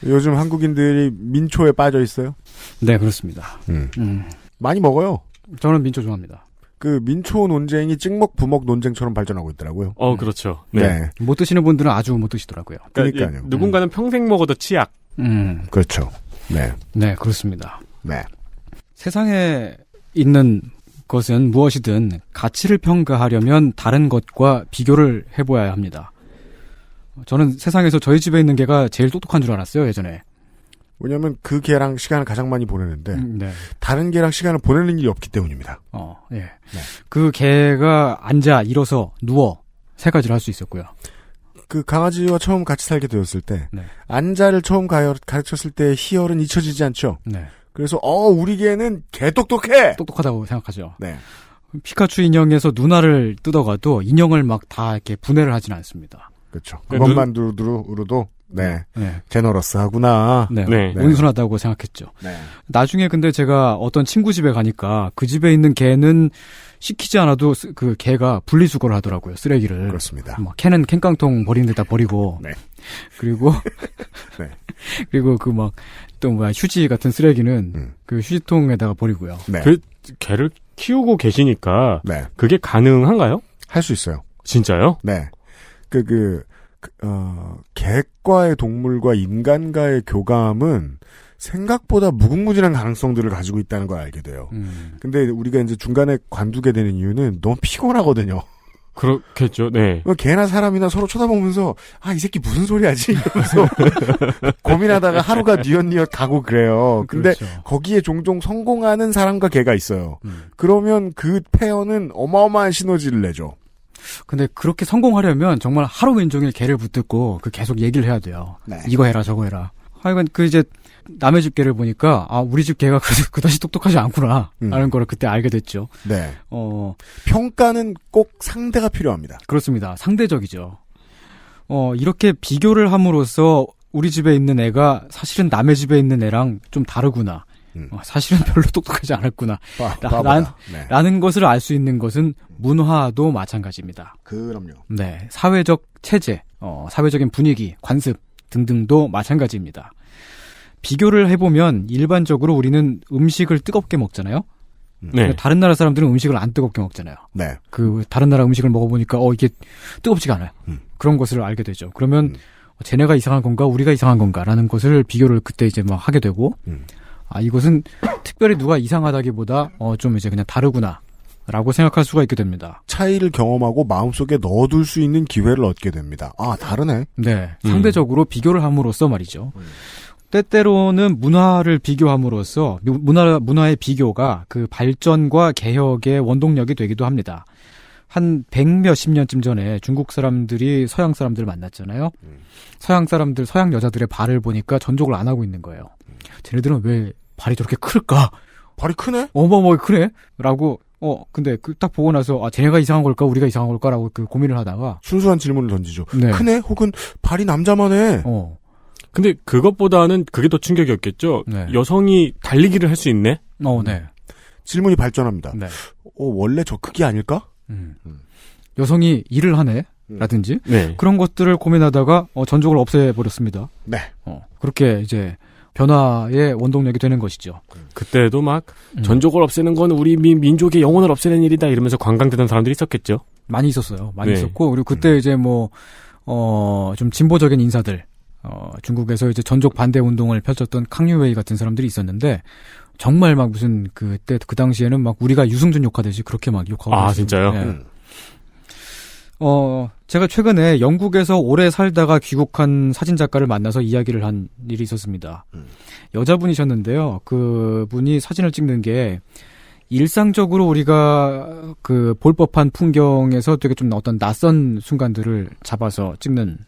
요즘 한국인들이 민초에 빠져 있어요? 네, 그렇습니다. 많이 먹어요. 저는 민초 좋아합니다. 그 민초 논쟁이 찍먹 부먹 논쟁처럼 발전하고 있더라고요. 그렇죠. 네. 못 드시는 분들은 아주 못 드시더라고요. 그러니까요. 누군가는 평생 먹어도 치약. 그렇죠. 네. 네, 그렇습니다. 네. 세상에 있는 것은 무엇이든 가치를 평가하려면 다른 것과 비교를 해보아야 합니다. 저는 세상에서 저희 집에 있는 개가 제일 똑똑한 줄 알았어요, 예전에. 왜냐면 그 개랑 시간을 가장 많이 보내는데 네. 다른 개랑 시간을 보내는 일이 없기 때문입니다. 예. 네. 그 개가 앉아, 일어서, 누워 세 가지를 할 수 있었고요. 그 강아지와 처음 같이 살게 되었을 때 네. 앉아를 처음 가르쳤을 때 희열은 잊혀지지 않죠. 네. 그래서 우리 개는 개 똑똑해. 똑똑하다고 생각하죠. 네. 피카츄 인형에서 누나를 뜯어가도 인형을 막 다 이렇게 분해를 하진 않습니다. 그렇죠. 그것만으로도 네. 네. 제너러스하구나. 네. 네. 온순하다고 생각했죠. 네. 나중에 근데 제가 어떤 친구 집에 가니까 그 집에 있는 개는 시키지 않아도 그 개가 분리수거를 하더라고요. 쓰레기를. 그렇습니다. 막 캔은 캔깡통 버리는 데다 버리고. 네. 그리고 네. 그리고 그 막 또 휴지 같은 쓰레기는 그 휴지통에다가 버리고요. 네. 그 개를 키우고 계시니까 네. 그게 가능한가요? 할 수 있어요. 진짜요? 네. 개과의 동물과 인간과의 교감은 생각보다 무궁무진한 가능성들을 가지고 있다는 걸 알게 돼요. 근데 우리가 이제 중간에 관두게 되는 이유는 너무 피곤하거든요. 그렇겠죠. 네. 개나 사람이나 서로 쳐다보면서 이 새끼 무슨 소리 하지? 이러면서 고민하다가 하루가 뉘엿뉘엿 가고 그래요. 근데 그렇죠. 거기에 종종 성공하는 사람과 개가 있어요. 그러면 그 페어는 어마어마한 시너지를 내죠. 근데 그렇게 성공하려면 정말 하루 왼종일 개를 붙들고 계속 얘기를 해야 돼요. 네. 이거 해라 저거 해라. 하여간 이제 남의 집 개를 보니까 우리 집 개가 그다지 똑똑하지 않구나 라는 걸 그때 알게 됐죠. 네. 평가는 꼭 상대가 필요합니다. 그렇습니다. 상대적이죠. 이렇게 비교를 함으로써 우리 집에 있는 애가 사실은 남의 집에 있는 애랑 좀 다르구나. 사실은 별로 똑똑하지 않았구나. 라는 것을 알 수 있는 것은 문화도 마찬가지입니다. 그럼요. 네. 사회적 체제, 사회적인 분위기, 관습 등등도 마찬가지입니다. 비교를 해보면 일반적으로 우리는 음식을 뜨겁게 먹잖아요. 네. 다른 나라 사람들은 음식을 안 뜨겁게 먹잖아요. 네. 다른 나라 음식을 먹어보니까 이게 뜨겁지가 않아요. 그런 것을 알게 되죠. 그러면 쟤네가 이상한 건가 우리가 이상한 건가라는 것을 비교를 그때 이제 막 하게 되고 이것은 특별히 누가 이상하다기보다 좀 이제 그냥 다르구나 라고 생각할 수가 있게 됩니다. 차이를 경험하고 마음속에 넣어둘 수 있는 기회를 얻게 됩니다. 다르네. 네. 상대적으로 비교를 함으로써 말이죠. 때때로는 문화를 비교함으로써 문화의 비교가 그 발전과 개혁의 원동력이 되기도 합니다. 한 100몇십 년쯤 전에 중국 사람들이 서양 사람들을 만났잖아요. 서양 여자들의 발을 보니까 전족을 안 하고 있는 거예요. 쟤네들은 왜 발이 저렇게 클까? 발이 크네? 어마어마하게 크네? 라고, 근데 딱 보고 나서, 쟤네가 이상한 걸까? 우리가 이상한 걸까? 라고 고민을 하다가. 순수한 질문을 던지죠. 네. 크네? 혹은 발이 남자만 해? 근데 그것보다는 그게 더 충격이었겠죠. 네. 여성이 달리기를 할 수 있네? 네. 질문이 발전합니다. 네. 원래 저 크기 아닐까? 여성이 일을 하네? 라든지. 네. 그런 것들을 고민하다가, 전족을 없애버렸습니다. 네. 그렇게 이제, 변화의 원동력이 되는 것이죠. 그때도 막, 전족을 없애는 건 우리 민족의 영혼을 없애는 일이다 이러면서 관광되던 사람들이 있었겠죠. 많이 있었어요. 많이 네. 있었고, 그리고 그때 이제 좀 진보적인 인사들, 중국에서 이제 전족 반대 운동을 펼쳤던 캉유웨이 같은 사람들이 있었는데, 정말 막 무슨 그때 그 당시에는 막 우리가 유승준 욕하듯이 그렇게 막 욕하고. 진짜요? 네. 제가 최근에 영국에서 오래 살다가 귀국한 사진작가를 만나서 이야기를 한 일이 있었습니다. 여자분이셨는데요. 그분이 사진을 찍는 게 일상적으로 우리가 볼 법한 풍경에서 되게 좀 어떤 낯선 순간들을 잡아서 찍는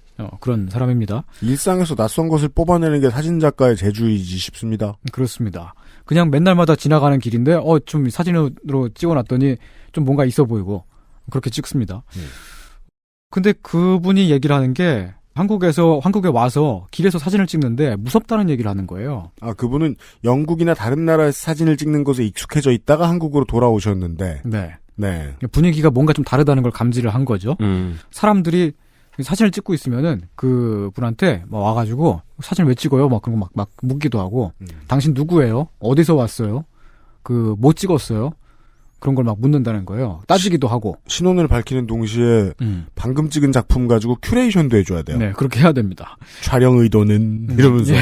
그런 사람입니다. 일상에서 낯선 것을 뽑아내는 게 사진작가의 재주이지 싶습니다. 그렇습니다. 그냥 맨날마다 지나가는 길인데 좀 사진으로 찍어놨더니 좀 뭔가 있어 보이고 그렇게 찍습니다. 근데 그분이 얘기를 하는 게 한국에 와서 길에서 사진을 찍는데 무섭다는 얘기를 하는 거예요. 그분은 영국이나 다른 나라에서 사진을 찍는 것에 익숙해져 있다가 한국으로 돌아오셨는데. 네. 분위기가 뭔가 좀 다르다는 걸 감지를 한 거죠. 사람들이 사진을 찍고 있으면은 그분한테 와가지고 사진 왜 찍어요? 막 그런 거 막 묻기도 하고. 당신 누구예요? 어디서 왔어요? 뭐 찍었어요? 그런 걸 막 묻는다는 거예요. 따지기도 하고. 신원을 밝히는 동시에 방금 찍은 작품 가지고 큐레이션도 해줘야 돼요. 네, 그렇게 해야 됩니다. 촬영 의도는 이러면서. 네.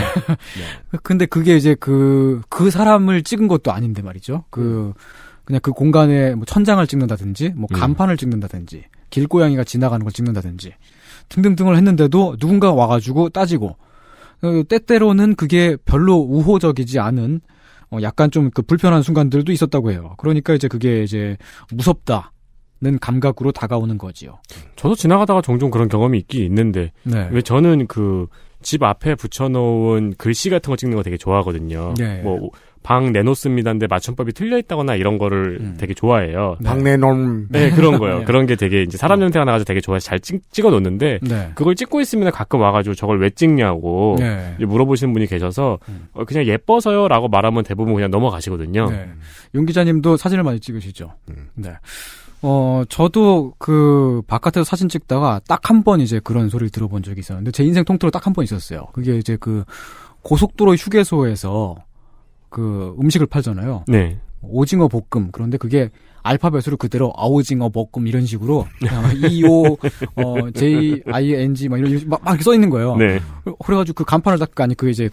근데 그게 이제 그 사람을 찍은 것도 아닌데 말이죠. 그냥 그 공간에 천장을 찍는다든지, 간판을 찍는다든지, 길고양이가 지나가는 걸 찍는다든지, 등등등을 했는데도 누군가 와가지고 따지고, 때때로는 그게 별로 우호적이지 않은 약간 좀 불편한 순간들도 있었다고 해요. 그러니까 이제 그게 이제 무섭다는 감각으로 다가오는 거지요. 저도 지나가다가 종종 그런 경험이 있긴 있는데, 네. 왜 저는 집 앞에 붙여놓은 글씨 같은 거 찍는 거 되게 좋아하거든요. 네. 방 내놓습니다인데 맞춤법이 틀려있다거나 이런 거를 되게 좋아해요. 방 내놓음. 네, 그런 거요. 네. 그런 게 되게 이제 사람 냄새가 나가지고 되게 좋아해서 잘 찍어 놓는데, 네. 그걸 찍고 있으면 가끔 와가지고 저걸 왜 찍냐고 네. 물어보시는 분이 계셔서, 그냥 예뻐서요 라고 말하면 대부분 그냥 넘어가시거든요. 네. 윤 기자님도 사진을 많이 찍으시죠? 네. 저도 바깥에서 사진 찍다가 딱 한 번 이제 그런 소리를 들어본 적이 있었는데, 제 인생 통틀어 딱 한 번 있었어요. 그게 이제 고속도로 휴게소에서 음식을 팔잖아요. 네. 오징어 볶음. 그런데 그게 알파벳으로 그대로 아오징어 볶음 이런 식으로 EO JING 막 이런 막 이렇게 써 있는 거예요. 네. 그래가지고 그 간판을 이제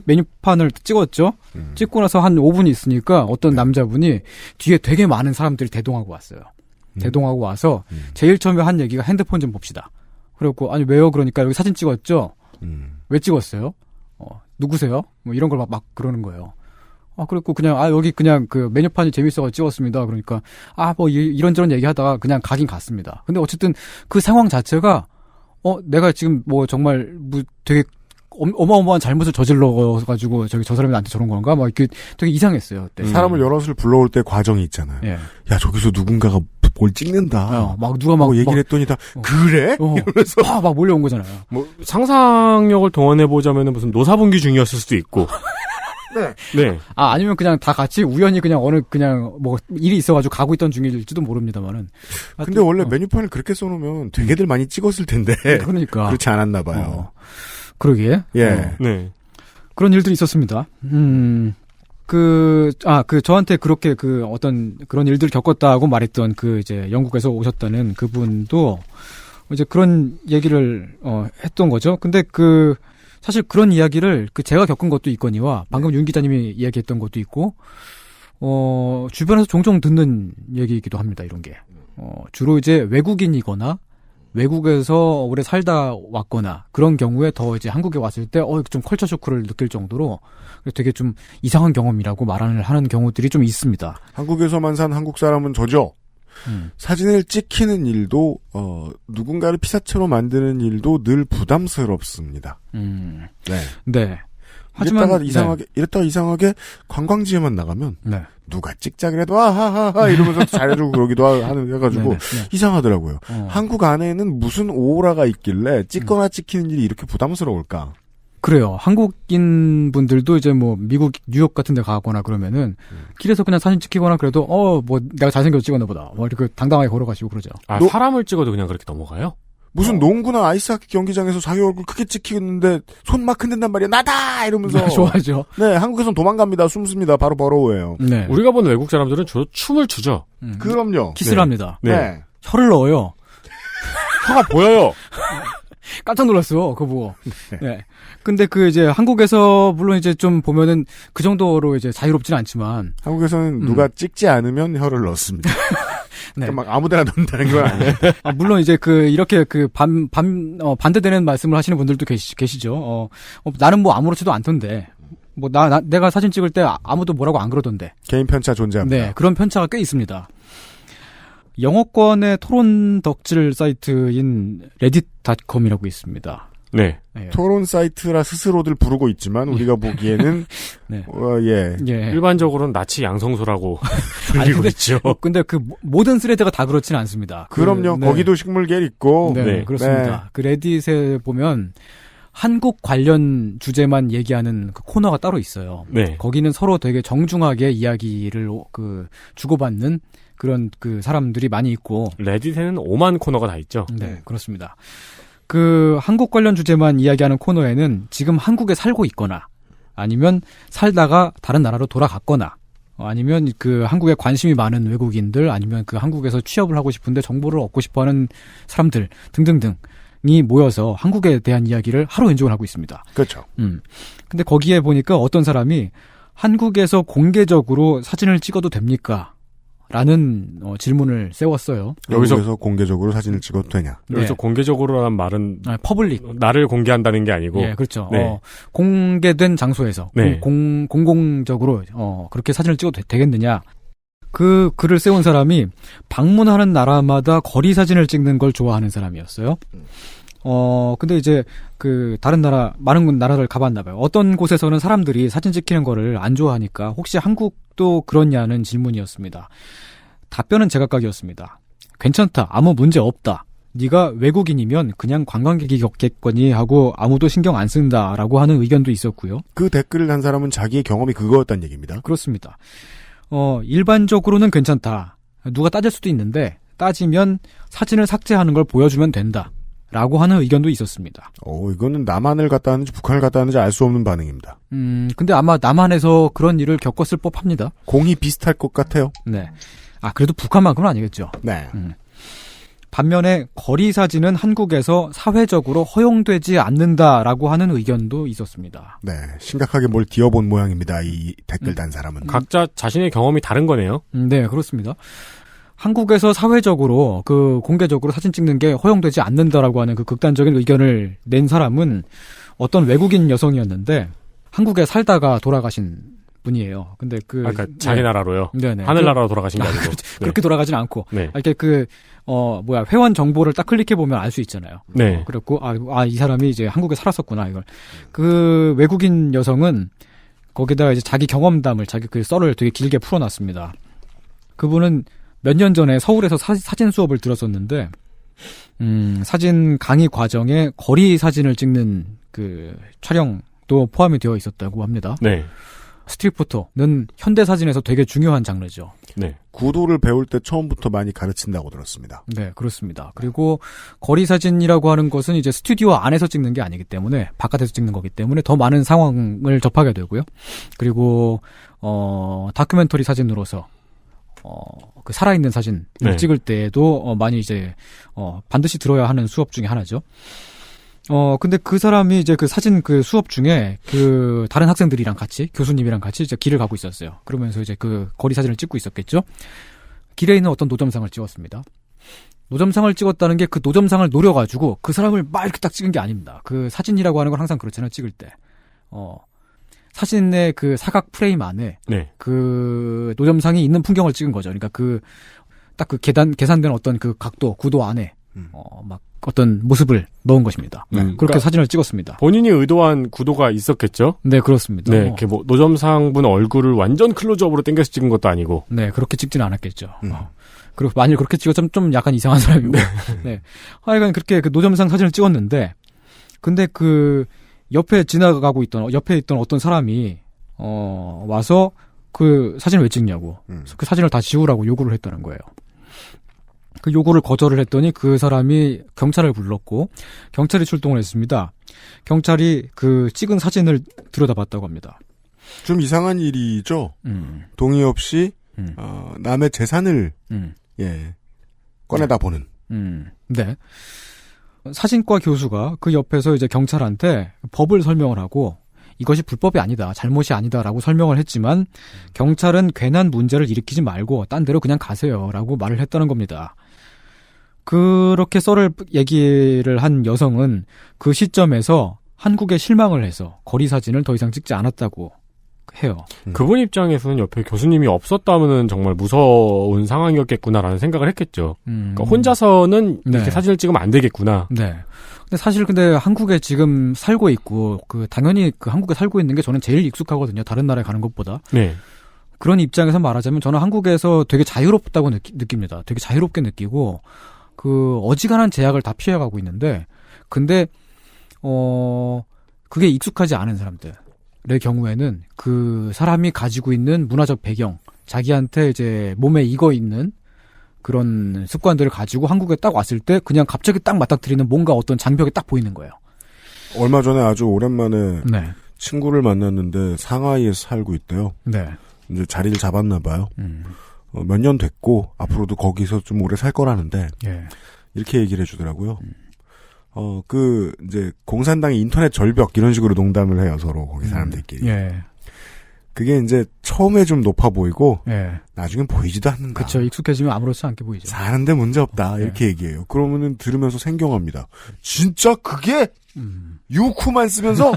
메뉴판을 찍었죠. 찍고 나서 한 5분이 있으니까 어떤 남자분이 뒤에 되게 많은 사람들이 대동하고 왔어요. 대동하고 와서 제일 처음에 한 얘기가 핸드폰 좀 봅시다. 그래갖고 아니 왜요? 그러니까 여기 사진 찍었죠? 왜 찍었어요? 누구세요? 뭐 이런 걸 막 그러는 거예요. 그랬고 그냥 여기 그냥 그 메뉴판이 재밌어서 찍었습니다. 그러니까 뭐 이런저런 얘기하다가 그냥 가긴 갔습니다. 근데 어쨌든 그 상황 자체가 내가 지금 뭐 정말 뭐 되게 어마어마한 잘못을 저질러가지고 저 사람이 나한테 저런 건가? 막 이렇게 되게 이상했어요. 그때. 사람을 여럿을 불러올 때 과정이 있잖아요. 예. 야 저기서 누군가가 뭘 찍는다. 막 누가 막 얘기를 했더니 다 그래? 이러면서 막 몰려온 거잖아요. 뭐 상상력을 동원해 보자면은 무슨 노사분기 중이었을 수도 있고. 네. 아니면 그냥 다 같이 우연히 그냥 그냥 뭐 일이 있어가지고 가고 있던 중일지도 모릅니다만은. 근데 원래 메뉴판을 그렇게 써놓으면 되게들 많이 찍었을 텐데. 그러니까. 그렇지 않았나 봐요. 그러게. 예. 네. 그런 일들이 있었습니다. 저한테 그렇게 어떤 그런 일들을 겪었다고 말했던 이제 영국에서 오셨다는 그분도 이제 그런 얘기를, 했던 거죠. 근데 사실 그런 이야기를 제가 겪은 것도 있거니와 방금 윤 기자님이 이야기했던 것도 있고, 주변에서 종종 듣는 얘기이기도 합니다. 이런 게. 주로 이제 외국인이거나 외국에서 오래 살다 왔거나 그런 경우에 더 이제 한국에 왔을 때 좀 컬처 쇼크를 느낄 정도로 되게 좀 이상한 경험이라고 말을 하는 경우들이 좀 있습니다. 한국에서만 산 한국 사람은 저죠. 사진을 찍히는 일도 누군가를 피사체로 만드는 일도 늘 부담스럽습니다. 네. 하지만 이랬다가 이상하게 관광지에만 나가면 누가 찍자 그래도 하하하 이러면서 잘해주고 그러기도 해가지고 이상하더라고요. 한국 안에는 무슨 오라가 있길래 찍거나 찍히는 일이 이렇게 부담스러울까? 그래요. 한국인 분들도 이제 뭐 미국 뉴욕 같은 데 가거나 그러면은 길에서 그냥 사진 찍히거나 그래도 뭐 내가 잘생겨서 찍었나 보다. 뭐 이렇게 당당하게 걸어가시고 그러죠. 사람을 찍어도 그냥 그렇게 넘어가요? 무슨 농구나 아이스하키 경기장에서 자기 얼굴 크게 찍히는데 손 막 흔든단 말이야. 나다! 이러면서. 좋아하죠. 네, 한국에선 도망갑니다. 숨습니다. 바로 버러워요. 네. 우리가 본 외국 사람들은 주로 춤을 추죠. 그럼요. 키스를 합니다. 네. 혀를 넣어요. 혀가 보여요. 깜짝 놀랐어. 그거 보고. 네. 근데 이제 한국에서 물론 이제 좀 보면은 그 정도로 이제 자유롭진 않지만 한국에서는 누가 찍지 않으면 혀를 넣습니다. 네. 그러니까 막 아무데나 넣는다는 건 아니에요. 물론 이제 이렇게 반대되는 말씀을 하시는 분들도 계시죠. 나는 뭐 아무렇지도 않던데. 뭐 내가 사진 찍을 때 아무도 뭐라고 안 그러던데. 개인 편차 존재합니다. 네. 그런 편차가 꽤 있습니다. 영어권의 토론 덕질 사이트인 reddit.com이라고 있습니다. 네. 토론 사이트라 스스로들 부르고 있지만 우리가 보기에는 네. 일반적으로는 나치 양성소라고 불리고 있죠. 근데 모든 스레드가 다 그렇지는 않습니다. 그럼요. 거기도 식물계 있고. 네, 그렇습니다. 그 레딧에 보면 한국 관련 주제만 얘기하는 코너가 따로 있어요. 네. 거기는 서로 되게 정중하게 이야기를 주고받는 그런 사람들이 많이 있고. 레딧에는 5만 코너가 다 있죠. 네, 그렇습니다. 한국 관련 주제만 이야기하는 코너에는 지금 한국에 살고 있거나 아니면 살다가 다른 나라로 돌아갔거나 아니면 한국에 관심이 많은 외국인들 아니면 한국에서 취업을 하고 싶은데 정보를 얻고 싶어하는 사람들 등등등이 모여서 한국에 대한 이야기를 하루 연종을 하고 있습니다. 그렇죠. 근데 거기에 보니까 어떤 사람이 한국에서 공개적으로 사진을 찍어도 됩니까? 라는 질문을 세웠어요. 여기서 공개적으로 사진을 찍어도 되냐? 여기서 공개적으로란 말은 퍼블릭. 나를 공개한다는 게 아니고. 네, 그렇죠. 네. 공개된 장소에서 공공적으로 그렇게 사진을 찍어도 되겠느냐? 그 글을 세운 사람이 방문하는 나라마다 거리 사진을 찍는 걸 좋아하는 사람이었어요. 근데 이제 다른 많은 나라를 가봤나 봐요. 어떤 곳에서는 사람들이 사진 찍히는 거를 안 좋아하니까 혹시 한국도 그렇냐는 질문이었습니다. 답변은 제각각이었습니다. 괜찮다. 아무 문제 없다. 네가 외국인이면 그냥 관광객이겠거니 하고 아무도 신경 안 쓴다라고 하는 의견도 있었고요. 그 댓글을 단 사람은 자기의 경험이 그거였다는 얘기입니다. 그렇습니다. 일반적으로는 괜찮다. 누가 따질 수도 있는데 따지면 사진을 삭제하는 걸 보여주면 된다. 라고 하는 의견도 있었습니다. 이거는 남한을 갔다 하는지 북한을 갔다 하는지 알 수 없는 반응입니다. 근데 아마 남한에서 그런 일을 겪었을 법합니다. 공이 비슷할 것 같아요. 네. 그래도 북한만큼은 아니겠죠. 네. 반면에 거리 사진은 한국에서 사회적으로 허용되지 않는다라고 하는 의견도 있었습니다. 네. 심각하게 뭘 뒤어본 모양입니다. 이 댓글 단 사람은. 각자 자신의 경험이 다른 거네요. 네, 그렇습니다. 한국에서 사회적으로 그 공개적으로 사진 찍는 게 허용되지 않는다라고 하는 그 극단적인 의견을 낸 사람은 어떤 외국인 여성이었는데 한국에 살다가 돌아가신 분이에요. 근데 그러니까 자기 나라로요. 네네. 하늘나라로 돌아가신 게 아니고. 그렇게 돌아가진 않고. 네. 이렇게 회원 정보를 딱 클릭해 보면 알 수 있잖아요. 네. 그랬고 이 사람이 이제 한국에 살았었구나 이걸. 그 외국인 여성은 거기다가 이제 자기 경험담을 자기 그 썰을 되게 길게 풀어놨습니다. 그분은 몇 년 전에 서울에서 사진 수업을 들었었는데, 사진 강의 과정에 거리 사진을 찍는 그 촬영도 포함이 되어 있었다고 합니다. 네. 스트릿 포토는 현대 사진에서 되게 중요한 장르죠. 네. 구도를 배울 때 처음부터 많이 가르친다고 들었습니다. 네, 그렇습니다. 그리고 거리 사진이라고 하는 것은 이제 스튜디오 안에서 찍는 게 아니기 때문에 바깥에서 찍는 거기 때문에 더 많은 상황을 접하게 되고요. 그리고 다큐멘터리 사진으로서 그 살아있는 사진을 네. 찍을 때에도 많이 이제 반드시 들어야 하는 수업 중에 하나죠. 근데 그 사람이 이제 그 사진 그 수업 중에 그 다른 학생들이랑 같이 교수님이랑 같이 이제 길을 가고 있었어요. 그러면서 이제 그 거리 사진을 찍고 있었겠죠. 길에 있는 어떤 노점상을 찍었습니다. 노점상을 찍었다는 게 그 노점상을 노려가지고 그 사람을 막 이렇게 딱 찍은 게 아닙니다. 그 사진이라고 하는 건 항상 그렇잖아요. 찍을 때. 사진의 그 사각 프레임 안에 네. 그 노점상이 있는 풍경을 찍은 거죠. 그러니까 딱 그 계산된 어떤 그 각도, 구도 안에 막 어떤 모습을 넣은 것입니다. 그렇게 그러니까 사진을 찍었습니다. 본인이 의도한 구도가 있었겠죠? 네, 그렇습니다. 네, 이렇게 뭐 노점상분 얼굴을 완전 클로즈업으로 당겨서 찍은 것도 아니고. 네, 그렇게 찍지는 않았겠죠. 그리고 만일 그렇게 찍었으면 좀 약간 이상한 사람이고. 네. 하여간 그렇게 그 노점상 사진을 찍었는데, 근데 그 옆에 있던 어떤 사람이 와서 그 사진을 왜 찍냐고. 그 사진을 다 지우라고 요구를 했다는 거예요. 그 요구를 거절을 했더니 그 사람이 경찰을 불렀고 경찰이 출동을 했습니다. 경찰이 그 찍은 사진을 들여다봤다고 합니다. 좀 이상한 일이죠. 동의 없이 남의 재산을 꺼내다 보는. 네. 사진과 교수가 그 옆에서 이제 경찰한테 법을 설명을 하고 이것이 불법이 아니다, 잘못이 아니다라고 설명을 했지만 경찰은 괜한 문제를 일으키지 말고 딴 데로 그냥 가세요라고 말을 했다는 겁니다. 그렇게 썰을 얘기를 한 여성은 그 시점에서 한국에 실망을 해서 거리 사진을 더 이상 찍지 않았다고 해요. 그분 입장에서는 옆에 교수님이 없었다면은 정말 무서운 상황이었겠구나라는 생각을 했겠죠. 그러니까 혼자서는 이렇게 네. 사진을 찍으면 안 되겠구나. 네. 근데 한국에 지금 살고 있고 당연히 그 한국에 살고 있는 게 저는 제일 익숙하거든요. 다른 나라에 가는 것보다. 네. 그런 입장에서 말하자면 저는 한국에서 되게 자유롭다고 느낍니다. 되게 자유롭게 느끼고 그 어지간한 제약을 다 피해가고 있는데 근데 그게 익숙하지 않은 사람들의 경우에는 그 사람이 가지고 있는 문화적 배경, 자기한테 이제 몸에 익어 있는 그런 습관들을 가지고 한국에 딱 왔을 때 그냥 갑자기 딱 맞닥뜨리는 뭔가 어떤 장벽이 딱 보이는 거예요. 얼마 전에 아주 오랜만에 네. 친구를 만났는데 상하이에서 살고 있대요. 네. 이제 자리를 잡았나 봐요. 몇 년 됐고 앞으로도 거기서 좀 오래 살 거라는데 이렇게 얘기를 해주더라고요. 이제 공산당의 인터넷 절벽 이런 식으로 농담을 해요 서로 거기 사람들끼리. 그게 이제 처음에 좀 높아 보이고 나중엔 보이지도 않는다. 그렇죠. 익숙해지면 아무렇지 않게 보이죠. 사는데 문제 없다 이렇게 얘기해요. 그러면은 들으면서 생경합니다. 진짜 그게 유쿠만 쓰면서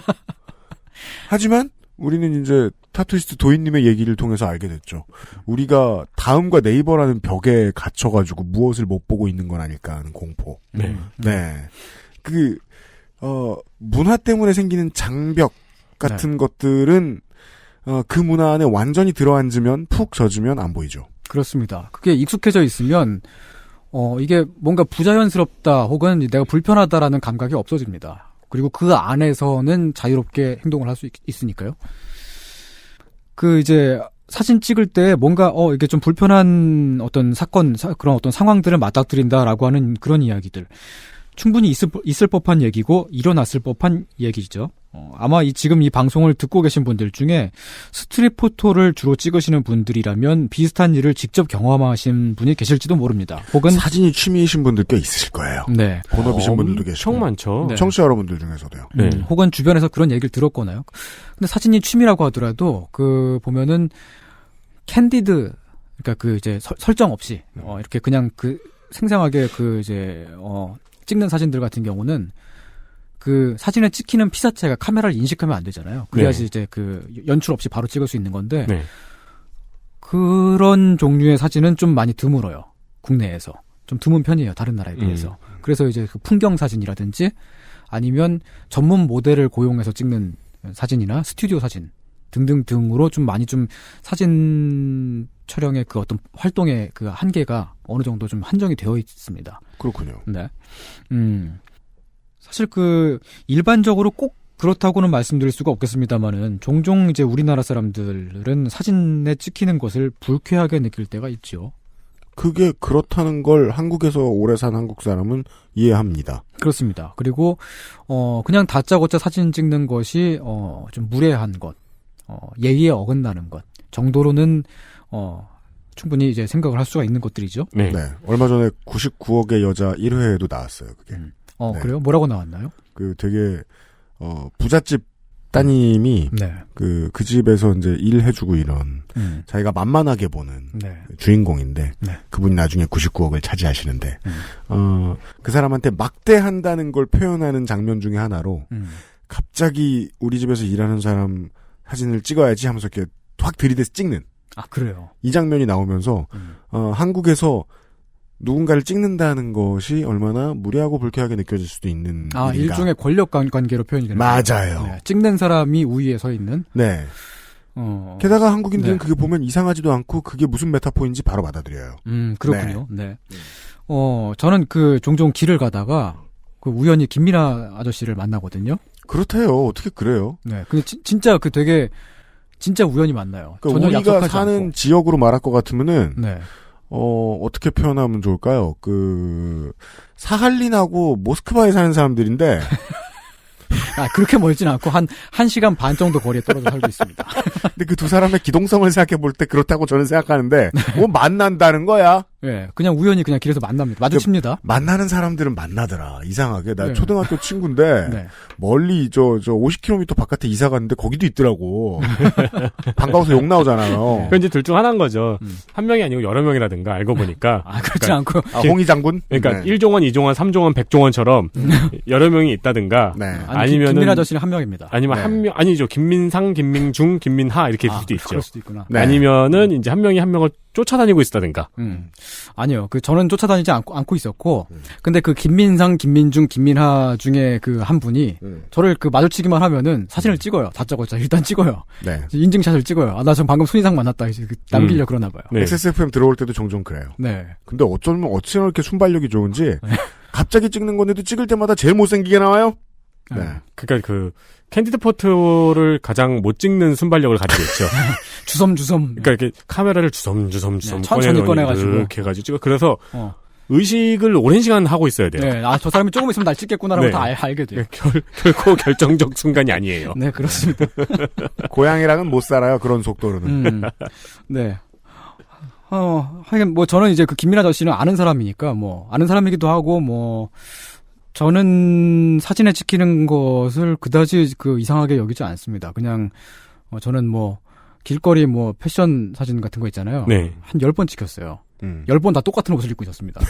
하지만 우리는 이제 타투이스트 도인님의 얘기를 통해서 알게 됐죠. 우리가 다음과 네이버라는 벽에 갇혀가지고 무엇을 못 보고 있는 건 아닐까 하는 공포. 네. 문화 때문에 생기는 장벽 같은 것들은 그 문화 안에 완전히 들어앉으면 푹 젖으면 안 보이죠. 그렇습니다. 그게 익숙해져 있으면 이게 뭔가 부자연스럽다 혹은 내가 불편하다라는 감각이 없어집니다. 그리고 그 안에서는 자유롭게 행동을 할 수 있으니까요. 이제 사진 찍을 때 뭔가 이게 좀 불편한 어떤 사건, 그런 어떤 상황들을 맞닥뜨린다라고 하는 그런 이야기들. 충분히 있을 법한 얘기고 일어났을 법한 얘기죠. 아마 지금 이 방송을 듣고 계신 분들 중에 스트릿 포토를 주로 찍으시는 분들이라면 비슷한 일을 직접 경험하신 분이 계실지도 모릅니다. 혹은 사진이 취미이신 분들 꽤 있으실 거예요. 네. 본업이신 분들도 계시고. 엄청 많죠. 네. 청취자 여러분들 중에서도요. 혹은 주변에서 그런 얘기를 들었거나요. 근데 사진이 취미라고 하더라도 보면은 캔디드를 그러니까 그 이제 설정 없이 이렇게 그냥 그 생생하게 그 이제 찍는 사진들 같은 경우는 그 사진에 찍히는 피 자체가 카메라를 인식하면 안 되잖아요. 그래야지 네. 이제 그 연출 없이 바로 찍을 수 있는 건데 네. 그런 종류의 사진은 좀 많이 드물어요. 국내에서. 좀 드문 편이에요. 다른 나라에 비해서. 그래서 이제 그 풍경 사진이라든지 아니면 전문 모델을 고용해서 찍는 사진이나 스튜디오 사진 등등등으로 좀 많이 좀 사진 촬영의 그 어떤 활동의 그 한계가 어느 정도 좀 한정이 되어 있습니다. 그렇군요. 네. 사실 그 일반적으로 꼭 그렇다고는 말씀드릴 수가 없겠습니다만은 종종 이제 우리나라 사람들은 사진에 찍히는 것을 불쾌하게 느낄 때가 있죠. 그게 그렇다는 걸 한국에서 오래 산 한국 사람은 이해합니다. 그렇습니다. 그리고 그냥 다짜고짜 사진 찍는 것이 좀 무례한 것, 예의에 어긋나는 것 정도로는 충분히 이제 생각을 할 수가 있는 것들이죠. 네. 얼마 전에 99억의 여자 1회에도 나왔어요. 그게. 네. 그래요? 뭐라고 나왔나요? 그 되게 부잣집 따님이 네. 그 집에서 이제 일해주고 이런 자기가 만만하게 보는 네. 주인공인데 네. 그분이 나중에 99억을 차지하시는데 그 사람한테 막대한다는 걸 표현하는 장면 중에 하나로 갑자기 우리 집에서 일하는 사람 사진을 찍어야지 하면서 이렇게 확 들이대서 찍는 그래요. 이 장면이 나오면서 한국에서 누군가를 찍는다는 것이 얼마나 무례하고 불쾌하게 느껴질 수도 있는 일인가. 일종의 권력 관계로 표현이 되는 맞아요. 네, 찍는 사람이 우위에 서 있는. 네. 게다가 한국인들은 네. 그게 보면 이상하지도 않고 그게 무슨 메타포인지 바로 받아들여요. 그렇군요. 네. 저는 그 종종 길을 가다가 그 우연히 김민아 아저씨를 만나거든요. 그렇대요. 어떻게 그래요? 네. 근데 진짜 그 되게 진짜 우연히 만나요. 그러니까 전혀 우리가 약속하지 사는 않고. 지역으로 말할 것 같으면은 네. 어떻게 표현하면 좋을까요? 사할린하고 모스크바에 사는 사람들인데 그렇게 멀진 않고 한 1시간 반 정도 거리에 떨어져 살고 있습니다. 근데 그 두 사람의 기동성을 생각해 볼 때 그렇다고 저는 생각하는데 만난다는 거야? 네, 그냥 우연히 그냥 길에서 만납니다. 마주칩니다. 만나는 사람들은 만나더라. 이상하게 나 네. 초등학교 친구인데 네. 멀리 저 50km 바깥에 이사 갔는데 거기도 있더라고. 반가워서 욕 나오잖아요. 그 이제 둘 중 하나인 거죠. 한 명이 아니고 여러 명이라든가 알고 보니까. 그렇지 않고. 홍희 장군? 그러니까 네. 1종원, 2종원, 3종원, 100종원처럼 여러 명이 있다든가. 네. 아니면은 김민아 아저씨는 한 명입니다. 아니면 네. 한 명 아니죠. 김민상, 김민중, 김민하 이렇게 있을 수도 있죠. 그럴 수도 있구나. 네. 아니면은 이제 한 명이 한 명을 쫓아다니고 있다든가. 아니요. 저는 쫓아다니지 않고 있었고, 근데 그 김민상, 김민중, 김민하 중에 그 한 분이 저를 그 마주치기만 하면은 사진을 찍어요. 다짜고짜 일단 찍어요. 네. 인증샷을 찍어요. 나 지금 방금 손이상 만났다. 이제 남기려 그러나 봐요. 네. XSFM 들어올 때도 종종 그래요. 네. 근데 어쩌나 이렇게 순발력이 좋은지 갑자기 찍는 건데도 찍을 때마다 제일 못생기게 나와요. 네. 그러니까 그 캔디드 포토를 가장 못 찍는 순발력을 가지고 있죠. 주섬주섬. 그러니까 이렇게 카메라를 주섬주섬 네, 천천히 꺼내가지고 이렇게 해가지고 찍어. 그래서 의식을 오랜 시간 하고 있어야 돼요. 네, 저 사람이 조금 있으면 날 찍겠구나라고 네. 다 알게 돼요. 결코 결정적 순간이 아니에요. 네, 그렇습니다. 고양이랑은 못 살아요. 그런 속도로는. 네. 하긴 저는 이제 그 김민아 아저씨는 아는 사람이니까 아는 사람이기도 하고 저는 사진에 찍히는 것을 그다지 이상하게 여기지 않습니다. 그냥 저는 길거리 패션 사진 같은 거 있잖아요. 네. 한 10번 찍혔어요. 10번 다 똑같은 옷을 입고 있었습니다.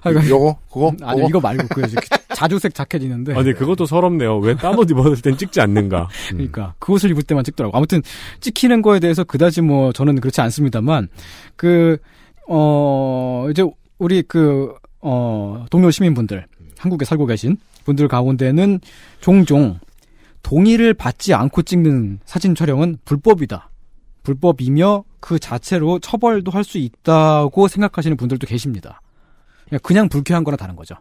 그거? 아니, 이거 말고 자주색 자켓 있는데. 근데 그것도 서럽네요. 왜 딴 옷 입었을 땐 찍지 않는가. 그러니까 그 옷을 입을 때만 찍더라고. 아무튼 찍히는 거에 대해서 그다지 저는 그렇지 않습니다만 이제 우리 동료 시민분들, 한국에 살고 계신 분들 가운데는 종종 동의를 받지 않고 찍는 사진 촬영은 불법이며 그 자체로 처벌도 할 수 있다고 생각하시는 분들도 계십니다. 그냥 불쾌한 거나 다른 거죠.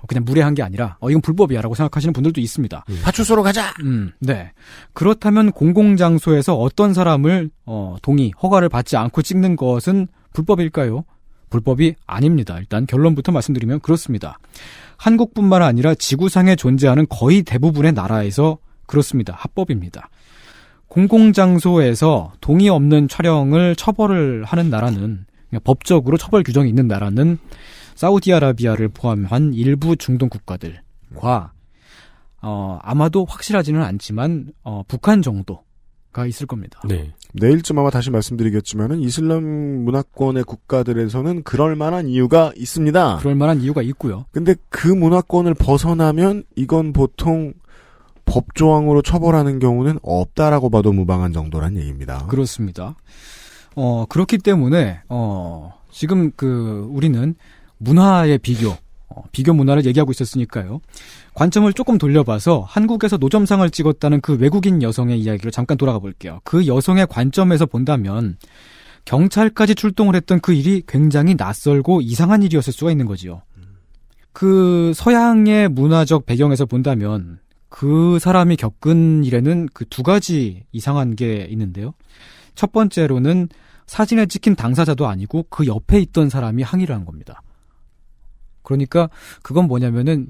그냥 무례한 게 아니라 이건 불법이야라고 생각하시는 분들도 있습니다. 파출소로 가자. 네. 그렇다면 공공장소에서 어떤 사람을 허가를 받지 않고 찍는 것은 불법일까요? 불법이 아닙니다. 일단 결론부터 말씀드리면 그렇습니다. 한국뿐만 아니라 지구상에 존재하는 거의 대부분의 나라에서 그렇습니다. 합법입니다. 공공장소에서 동의 없는 촬영을 처벌을 하는 나라는 법적으로 처벌 규정이 있는 나라는 사우디아라비아를 포함한 일부 중동 국가들과 아마도 확실하지는 않지만 북한 정도가 있을 겁니다. 네. 내일쯤 아마 다시 말씀드리겠지만은 이슬람 문화권의 국가들에서는 그럴 만한 이유가 있습니다. 그럴 만한 이유가 있고요. 근데 그 문화권을 벗어나면 이건 보통 법조항으로 처벌하는 경우는 없다라고 봐도 무방한 정도란 얘기입니다. 그렇습니다. 그렇기 때문에 지금 우리는 문화의 비교 문화를 얘기하고 있었으니까요. 관점을 조금 돌려봐서 한국에서 노점상을 찍었다는 그 외국인 여성의 이야기를 잠깐 돌아가 볼게요. 그 여성의 관점에서 본다면 경찰까지 출동을 했던 그 일이 굉장히 낯설고 이상한 일이었을 수가 있는 거지요. 그 서양의 문화적 배경에서 본다면 그 사람이 겪은 일에는 그 두 가지 이상한 게 있는데요. 첫 번째로는 사진에 찍힌 당사자도 아니고 그 옆에 있던 사람이 항의를 한 겁니다. 그러니까 그건 뭐냐면은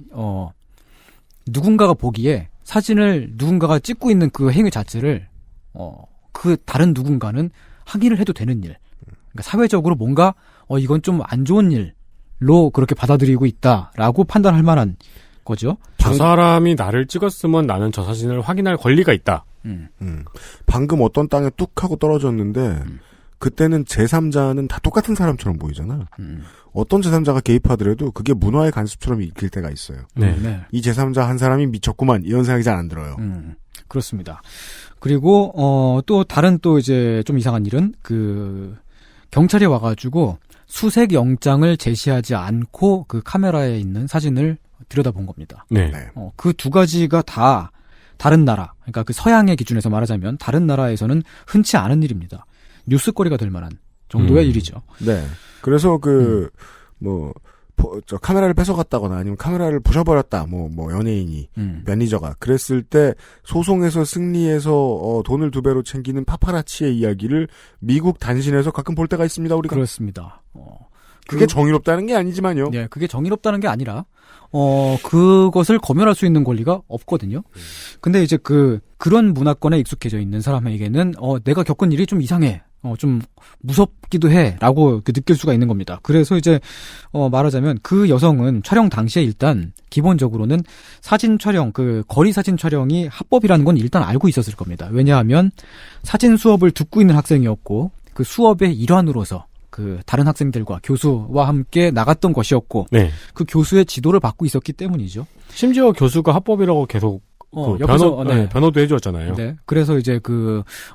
누군가가 보기에 사진을 누군가가 찍고 있는 그 행위 자체를 그 다른 누군가는 항의를 해도 되는 일. 그러니까 사회적으로 뭔가 이건 좀 안 좋은 일로 그렇게 받아들이고 있다라고 판단할 만한 거죠. 저 사람이 나를 찍었으면 나는 저 사진을 확인할 권리가 있다. 방금 어떤 땅에 뚝 하고 떨어졌는데 그때는 제3자는 다 똑같은 사람처럼 보이잖아. 어떤 제3자가 개입하더라도 그게 문화의 간섭처럼 읽힐 때가 있어요. 네. 이 제3자 한 사람이 미쳤구만 이런 생각이 잘 안 들어요. 그렇습니다. 그리고 또 다른 또 이제 좀 이상한 일은 경찰이 와가지고 수색 영장을 제시하지 않고 그 카메라에 있는 사진을 들여다본 겁니다. 네. 그 두 가지가 다 다른 나라, 그러니까 그 서양의 기준에서 말하자면 다른 나라에서는 흔치 않은 일입니다. 뉴스거리가 될 만한 정도의 일이죠. 네. 그래서 카메라를 뺏어갔다거나 아니면 카메라를 부셔버렸다, 연예인이, 매니저가. 그랬을 때 소송에서 승리해서 돈을 2배로 챙기는 파파라치의 이야기를 미국 단신에서 가끔 볼 때가 있습니다, 우리가. 그렇습니다. 그게 정의롭다는 게 아니지만요. 네, 그게 정의롭다는 게 아니라, 그것을 검열할 수 있는 권리가 없거든요. 근데 이제 그런 문화권에 익숙해져 있는 사람에게는, 내가 겪은 일이 좀 이상해. 좀 무섭기도 해. 라고 느낄 수가 있는 겁니다. 그래서 이제, 말하자면 그 여성은 촬영 당시에 일단 기본적으로는 사진 촬영, 거리 사진 촬영이 합법이라는 건 일단 알고 있었을 겁니다. 왜냐하면 사진 수업을 듣고 있는 학생이었고, 그 수업의 일환으로서 다른 학생들과 교수와 함께 나갔던 것이었고, 네. 그 교수의 지도를 받고 있었기 때문이죠. 심지어 교수가 합법이라고 계속 옆에서 변호도 해주었잖아요. 네. 그래서 이제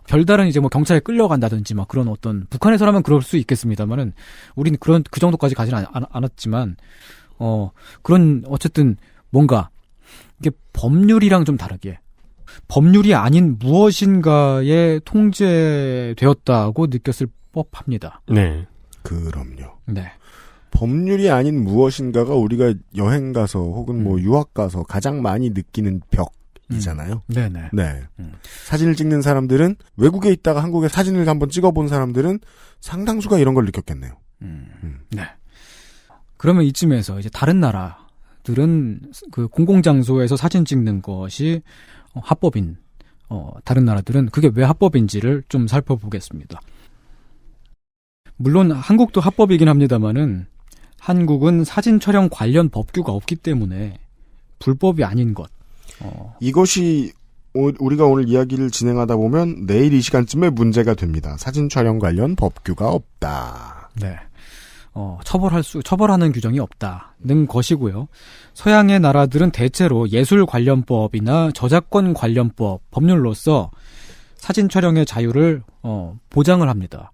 별다른 이제 경찰에 끌려간다든지 그런 어떤 북한에서라면 그럴 수 있겠습니다만은 우리는 그 정도까지 가지는 않았지만 그런 어쨌든 뭔가 이게 법률이랑 좀 다르게 법률이 아닌 무엇인가에 통제되었다고 느꼈을 법합니다. 네. 그럼요. 네. 법률이 아닌 무엇인가가 우리가 여행 가서 혹은 유학 가서 가장 많이 느끼는 벽이잖아요. 네네. 네. 사진을 찍는 사람들은 외국에 있다가 한국에 사진을 한번 찍어본 사람들은 상당수가 이런 걸 느꼈겠네요. 네. 그러면 이쯤에서 이제 다른 나라들은 공공장소에서 사진 찍는 것이 합법인 다른 나라들은 그게 왜 합법인지를 좀 살펴보겠습니다. 물론 한국도 합법이긴 합니다만은 한국은 사진 촬영 관련 법규가 없기 때문에 불법이 아닌 것. 이것이 우리가 오늘 이야기를 진행하다 보면 내일 이 시간쯤에 문제가 됩니다. 사진 촬영 관련 법규가 없다. 네. 처벌하는 규정이 없다는 것이고요. 서양의 나라들은 대체로 예술 관련법이나 저작권 관련법 법률로서 사진 촬영의 자유를 보장을 합니다.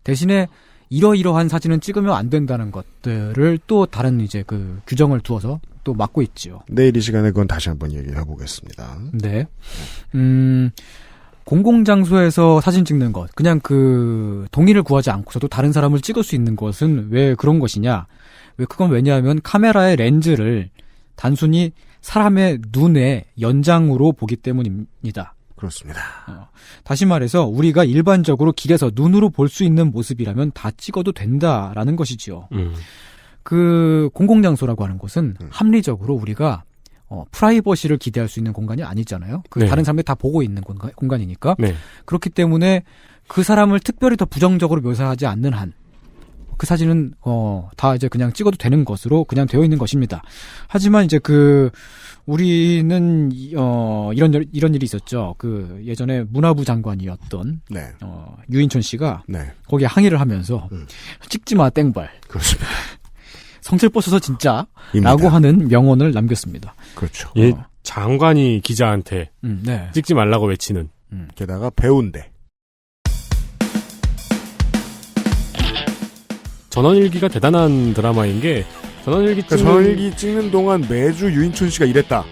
대신에 이러이러한 사진은 찍으면 안 된다는 것들을 또 다른 이제 규정을 두어서 또 막고 있지요. 내일 이 시간에 그건 다시 한번 얘기해 보겠습니다. 네. 공공장소에서 사진 찍는 것, 그냥 동의를 구하지 않고서도 다른 사람을 찍을 수 있는 것은 왜 그런 것이냐? 그건 왜냐하면 카메라의 렌즈를 단순히 사람의 눈의 연장으로 보기 때문입니다. 그렇습니다. 다시 말해서 우리가 일반적으로 길에서 눈으로 볼 수 있는 모습이라면 다 찍어도 된다라는 것이지요. 공공장소라고 하는 곳은 합리적으로 우리가 프라이버시를 기대할 수 있는 공간이 아니잖아요. 네. 다른 사람들이 다 보고 있는 공간이니까. 네. 그렇기 때문에 그 사람을 특별히 더 부정적으로 묘사하지 않는 한 그 사진은 다 이제 그냥 찍어도 되는 것으로 그냥 되어 있는 것입니다. 하지만 이제 우리는 이런 일이 있었죠. 그 예전에 문화부 장관이었던 네. 유인촌 씨가 네. 거기에 항의를 하면서 찍지 마 땡발. 그렇습니다. 성질 뻗쳐서 진짜라고 입니다. 하는 명언을 남겼습니다. 그렇죠. 예, 장관이 기자한테 네. 찍지 말라고 외치는. 게다가 배우인데. 전원일기가 대단한 드라마인 게 전원일기 전원일기 찍는 동안 매주 유인촌 씨가 이랬다.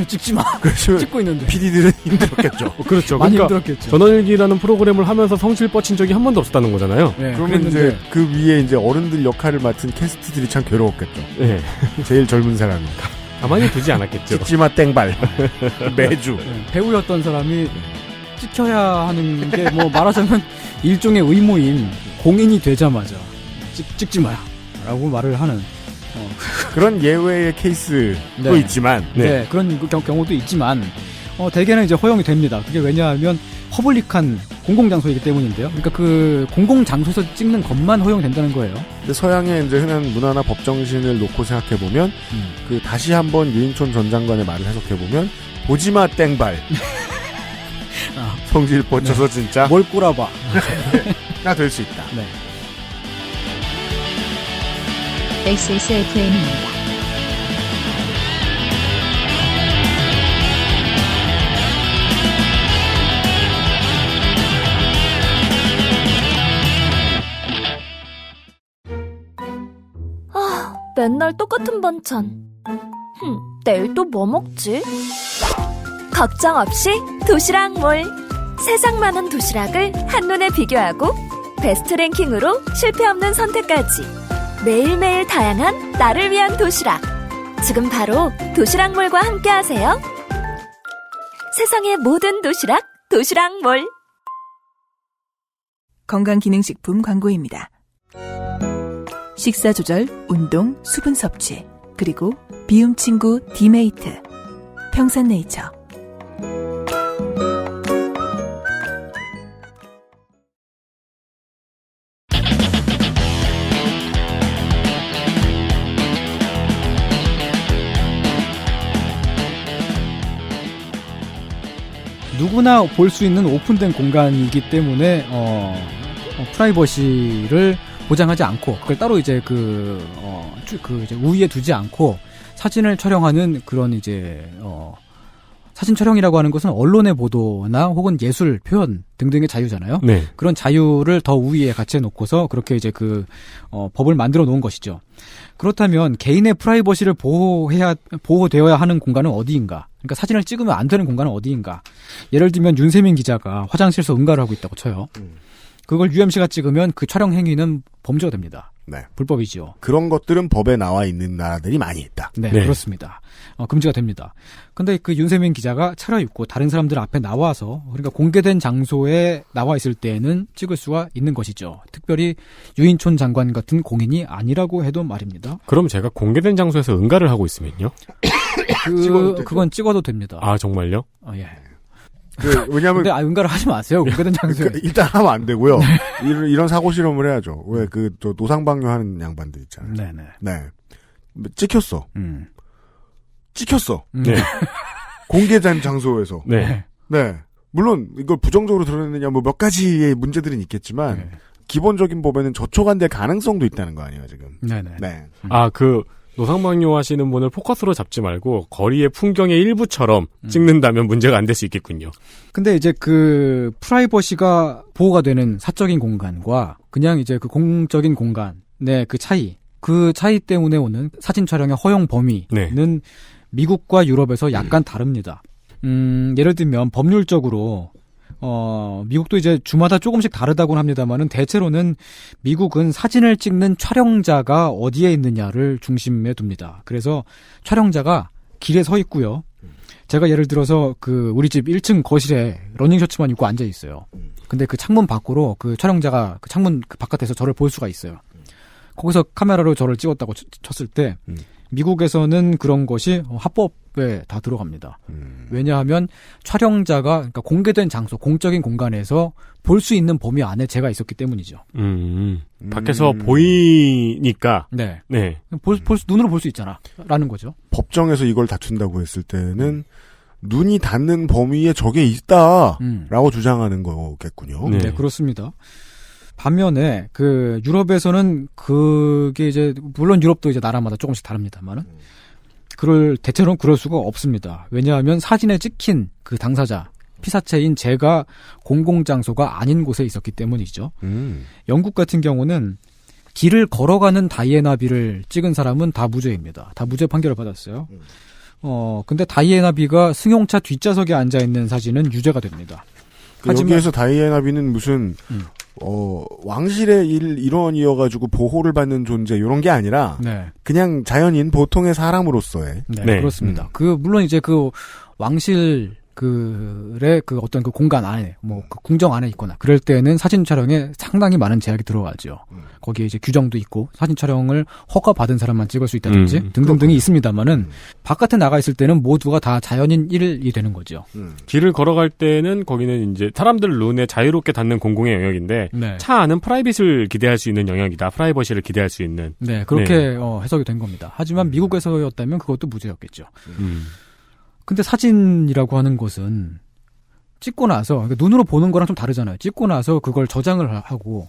찍지 마. 그렇죠. 찍고 있는데. PD들은 힘들었겠죠. 그렇죠. 많이 그러니까 힘들었겠죠. 전원일기라는 프로그램을 하면서 성질 뻗친 적이 한 번도 없었다는 거잖아요. 네, 그러면 이제 그 위에 이제 어른들 역할을 맡은 캐스트들이 참 괴로웠겠죠. 네. 제일 젊은 사람이니까. 가만히 두지 않았겠죠. 찍지마 땡발. 매주. 배우였던 사람이 찍혀야 하는 게 뭐 말하자면 일종의 의무인 공인이 되자마자 찍지 마야 라고 말을 하는 그런 예외의 케이스도 네. 있지만 네, 그런 경우도 있지만 대개는 이제 허용이 됩니다. 그게 왜냐하면 퍼블릭한 공공장소이기 때문인데요. 그러니까 그 공공장소에서 찍는 것만 허용된다는 거예요. 근데 서양의 이제 흔한 문화나 법 정신을 놓고 생각해 보면 그 다시 한번 유인촌 전 장관의 말을 해석해 보면 보지마 땡발. 성질 뻗쳐서 네. 진짜 뭘 꼬라봐. 나 될 수 있다. 네. XSFM입니다. 맨날 똑같은 반찬. 내일 또 뭐 먹지? 걱정 없이 도시락몰. 세상 많은 도시락을 한눈에 비교하고 베스트 랭킹으로 실패 없는 선택까지. 매일매일 다양한 나를 위한 도시락. 지금 바로 도시락몰과 함께하세요. 세상의 모든 도시락, 도시락몰. 건강기능식품 광고입니다. 식사 조절, 운동, 수분 섭취, 그리고 비움 친구 디메이트. 평산네이처. 누구나 볼 수 있는 오픈된 공간이기 때문에 프라이버시를 보장하지 않고 그걸 따로 이제 이제 우위에 두지 않고 사진을 촬영하는 그런 이제 사진 촬영이라고 하는 것은 언론의 보도나 혹은 예술 표현 등등의 자유잖아요. 네. 그런 자유를 더 우위에 같이 해놓고서 그렇게 이제 법을 만들어 놓은 것이죠. 그렇다면 개인의 프라이버시를 보호되어야 하는 공간은 어디인가? 그러니까 사진을 찍으면 안 되는 공간은 어디인가? 예를 들면 윤세민 기자가 화장실에서 응가를 하고 있다고 쳐요. 그걸 UMC가 찍으면 그 촬영 행위는 범죄가 됩니다. 네. 불법이지요. 그런 것들은 법에 나와 있는 나라들이 많이 있다. 네, 네. 그렇습니다. 금지가 됩니다. 근데 그 윤세민 기자가 차려입고 다른 사람들 앞에 나와서 그러니까 공개된 장소에 나와 있을 때에는 찍을 수가 있는 것이죠. 특별히 유인촌 장관 같은 공인이 아니라고 해도 말입니다. 그럼 제가 공개된 장소에서 응가를 하고 있으면요? 그건 찍어도 됩니다. 아, 정말요? 예. 왜냐면. 근데 응가를 하지 마세요. 공개된 장소에. 일단 하면 안 되고요. 이런 사고 실험을 해야죠. 왜 저 노상방뇨 하는 양반들 있잖아요. 네네. 네. 찍혔어. 찍혔어. 네. 공개된 장소에서. 네. 네. 물론 이걸 부정적으로 드러내느냐 뭐 몇 가지의 문제들은 있겠지만 네. 기본적인 법에는 저촉안될 가능성도 있다는 거 아니에요, 지금. 네네. 네. 노상방뇨 하시는 분을 포커스로 잡지 말고 거리의 풍경의 일부처럼 찍는다면 문제가 안 될 수 있겠군요. 근데 이제 그 프라이버시가 보호가 되는 사적인 공간과 그냥 이제 그 공적인 공간의 그 차이 때문에 오는 사진 촬영의 허용 범위는 네. 미국과 유럽에서 약간 다릅니다. 예를 들면 법률적으로 미국도 이제 주마다 조금씩 다르다고는 합니다만은 대체로는 미국은 사진을 찍는 촬영자가 어디에 있느냐를 중심에 둡니다. 그래서 촬영자가 길에 서 있고요. 제가 예를 들어서 우리 집 1층 거실에 러닝셔츠만 입고 앉아 있어요. 근데 그 창문 밖으로 그 촬영자가 그 창문 바깥에서 저를 볼 수가 있어요. 거기서 카메라로 저를 찍었다고 쳤을 때 미국에서는 그런 것이 합법에 다 들어갑니다. 왜냐하면 촬영자가 그러니까 공개된 장소, 공적인 공간에서 볼 수 있는 범위 안에 제가 있었기 때문이죠. 밖에서 보이니까. 네. 네. 눈으로 볼 수 있잖아. 라는 거죠. 법정에서 이걸 다툰다고 했을 때는 눈이 닿는 범위에 저게 있다라고 주장하는 거겠군요. 네, 그렇습니다. 반면에 그 유럽에서는 그게 이제 물론 유럽도 이제 나라마다 조금씩 다릅니다만은 대체로는 그럴 수가 없습니다. 왜냐하면 사진에 찍힌 그 당사자 피사체인 제가 공공장소가 아닌 곳에 있었기 때문이죠. 영국 같은 경우는 길을 걸어가는 다이애나비를 찍은 사람은 다 무죄입니다. 다 무죄 판결을 받았어요. 근데 다이애나비가 승용차 뒷좌석에 앉아 있는 사진은 유죄가 됩니다. 하지만 여기에서 다이애나비는 무슨 왕실의 일원이어가지고 보호를 받는 존재 이런 게 아니라 네. 그냥 자연인 보통의 사람으로서의 네. 그렇습니다. 물론 이제 그 왕실 그 어떤 그 공간 안에 그 궁정 안에 있거나 그럴 때는 사진 촬영에 상당히 많은 제약이 들어가죠. 거기에 이제 규정도 있고 사진 촬영을 허가받은 사람만 찍을 수 있다든지 등등등이 있습니다만은 바깥에 나가 있을 때는 모두가 다 자연인 일이 되는 거죠. 길을 걸어갈 때는 거기는 이제 사람들 눈에 자유롭게 닿는 공공의 영역인데 네. 차 안은 프라이빗을 기대할 수 있는 영역이다. 프라이버시를 기대할 수 있는. 네, 그렇게 해석이 된 겁니다. 하지만 미국에서였다면 그것도 무죄였겠죠. 근데 사진이라고 하는 것은 찍고 나서 그러니까 눈으로 보는 거랑 좀 다르잖아요. 찍고 나서 그걸 저장을 하고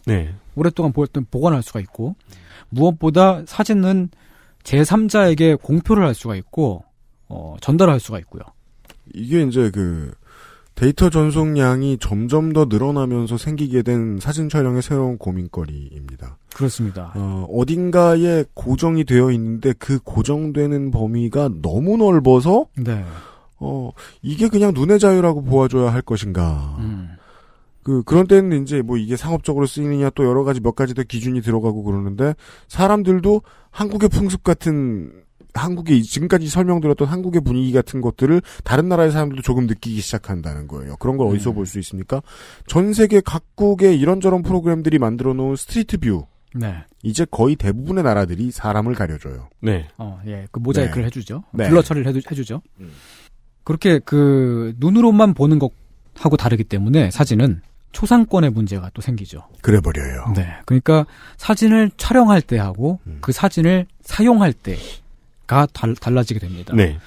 오랫동안 보관할 수가 있고 무엇보다 사진은 제3자에게 공표를 할 수가 있고 전달할 수가 있고요. 이게 이제 그 데이터 전송량이 점점 더 늘어나면서 생기게 된 사진 촬영의 새로운 고민거리입니다. 그렇습니다. 어딘가에 고정이 되어 있는데 그 고정되는 범위가 너무 넓어서 네. 이게 그냥 눈의 자유라고 보아줘야 할 것인가. 그런 때는 이제 뭐 이게 상업적으로 쓰이느냐 또 여러 가지 몇 가지 더 기준이 들어가고 그러는데 사람들도 한국의 풍습 같은 한국의 지금까지 설명드렸던 한국의 분위기 같은 것들을 다른 나라의 사람들도 조금 느끼기 시작한다는 거예요. 그런 걸 어디서 볼 수 있습니까? 전 세계 각국의 이런저런 프로그램들이 만들어 놓은 스트리트 뷰. 네. 이제 거의 대부분의 나라들이 사람을 가려줘요. 네. 그 모자이크를 네. 해주죠. 네. 블러 처리를 해주죠. 그렇게 그 눈으로만 보는 것하고 다르기 때문에 사진은 초상권의 문제가 또 생기죠. 그래 버려요. 네. 그러니까 사진을 촬영할 때 하고 그 사진을 사용할 때가 달라지게 됩니다. 네.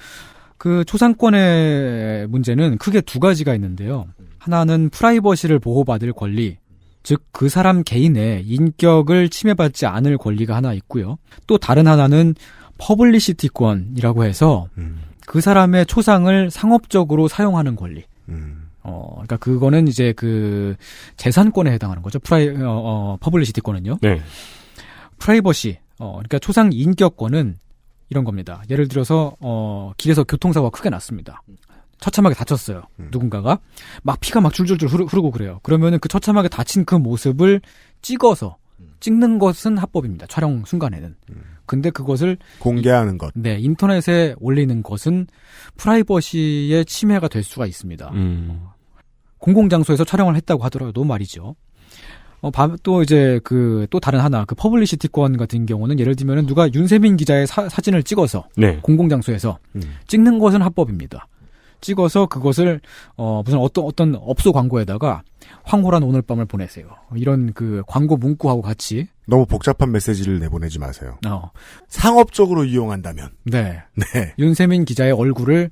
그 초상권의 문제는 크게 두 가지가 있는데요. 하나는 프라이버시를 보호받을 권리, 즉 그 사람 개인의 인격을 침해받지 않을 권리가 하나 있고요. 또 다른 하나는 퍼블리시티권이라고 해서 그 사람의 초상을 상업적으로 사용하는 권리. 그러니까 그거는 이제 그 재산권에 해당하는 거죠. 퍼블리시티권은요. 네. 프라이버시, 그러니까 초상 인격권은 이런 겁니다. 예를 들어서 길에서 교통사고가 크게 났습니다. 처참하게 다쳤어요. 누군가가 막 피가 막 줄줄줄 흐르고 그래요. 그러면은 그 처참하게 다친 그 모습을 찍는 것은 합법입니다. 촬영 순간에는. 근데 그것을 공개하는 것. 네, 인터넷에 올리는 것은 프라이버시의 침해가 될 수가 있습니다. 공공장소에서 촬영을 했다고 하더라도 말이죠. 또 이제 또 다른 하나, 퍼블리시티권 같은 경우는 예를 들면 누가 윤세민 기자의 사진을 찍어서 공공장소에서 찍는 것은 합법입니다. 찍어서 그것을 무슨 어떤 업소 광고에다가 황홀한 오늘 밤을 보내세요. 이런 그 광고 문구하고 같이 너무 복잡한 메시지를 내보내지 마세요. 상업적으로 이용한다면. 네. 윤세민 기자의 얼굴을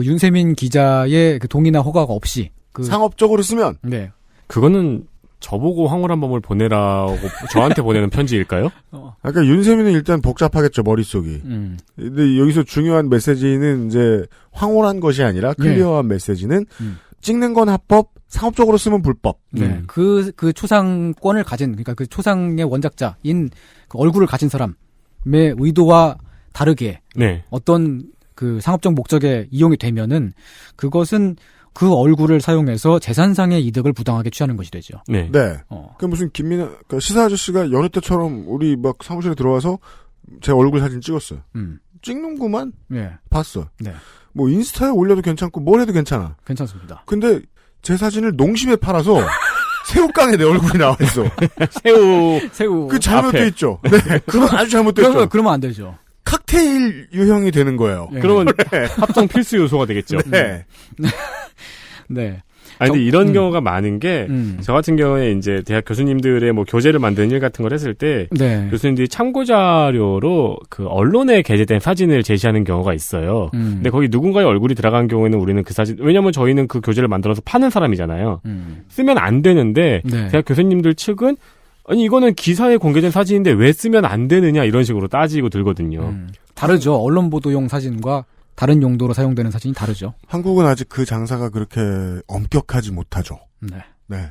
윤세민 기자의 그 동의나 허가가 없이 상업적으로 쓰면 네. 그거는 저보고 황홀한 밤을 보내라고 저한테 보내는 편지일까요? 그러니까 윤세민은 일단 복잡하겠죠, 머릿속이. 근데 여기서 중요한 메시지는 이제 황홀한 것이 아니라 클리어한 메시지는 찍는 건 합법, 상업적으로 쓰면 불법. 네. 그 초상권을 가진, 그러니까 그 초상의 원작자인 그 얼굴을 가진 사람의 의도와 다르게 어떤 그 상업적 목적에 이용이 되면은 그것은 그 얼굴을 사용해서 재산상의 이득을 부당하게 취하는 것이 되죠. 네. 그 무슨 시사 아저씨가 여느 때처럼 우리 막 사무실에 들어와서 제 얼굴 사진 찍었어요. 찍는구만. 봤어. 네. 뭐 인스타에 올려도 괜찮고 뭘 해도 괜찮아. 괜찮습니다. 근데 제 사진을 농심에 팔아서 새우깡에 내 얼굴이 나와 있어. 새우. 그 잘못돼 있죠. 네. 그건 아주 잘못돼 있죠. 그러면 안 되죠. 칵테일 유형이 되는 거예요. 그러면 합성 필수 요소가 되겠죠. 네. 네. 아니, 근데 이런 경우가 많은 게, 저 같은 경우에 이제 대학 교수님들의 뭐 교재를 만드는 일 같은 걸 했을 때, 네. 교수님들이 참고자료로 그 언론에 게재된 사진을 제시하는 경우가 있어요. 근데 거기 누군가의 얼굴이 들어간 경우에는 우리는 그 사진, 왜냐면 저희는 그 교재를 만들어서 파는 사람이잖아요. 쓰면 안 되는데, 네. 대학 교수님들 측은, 아니, 이거는 기사에 공개된 사진인데 왜 쓰면 안 되느냐, 이런 식으로 따지고 들거든요. 다르죠. 언론 보도용 사진과 다른 용도로 사용되는 사진이 다르죠. 한국은 아직 그 장사가 그렇게 엄격하지 못하죠. 네. 네.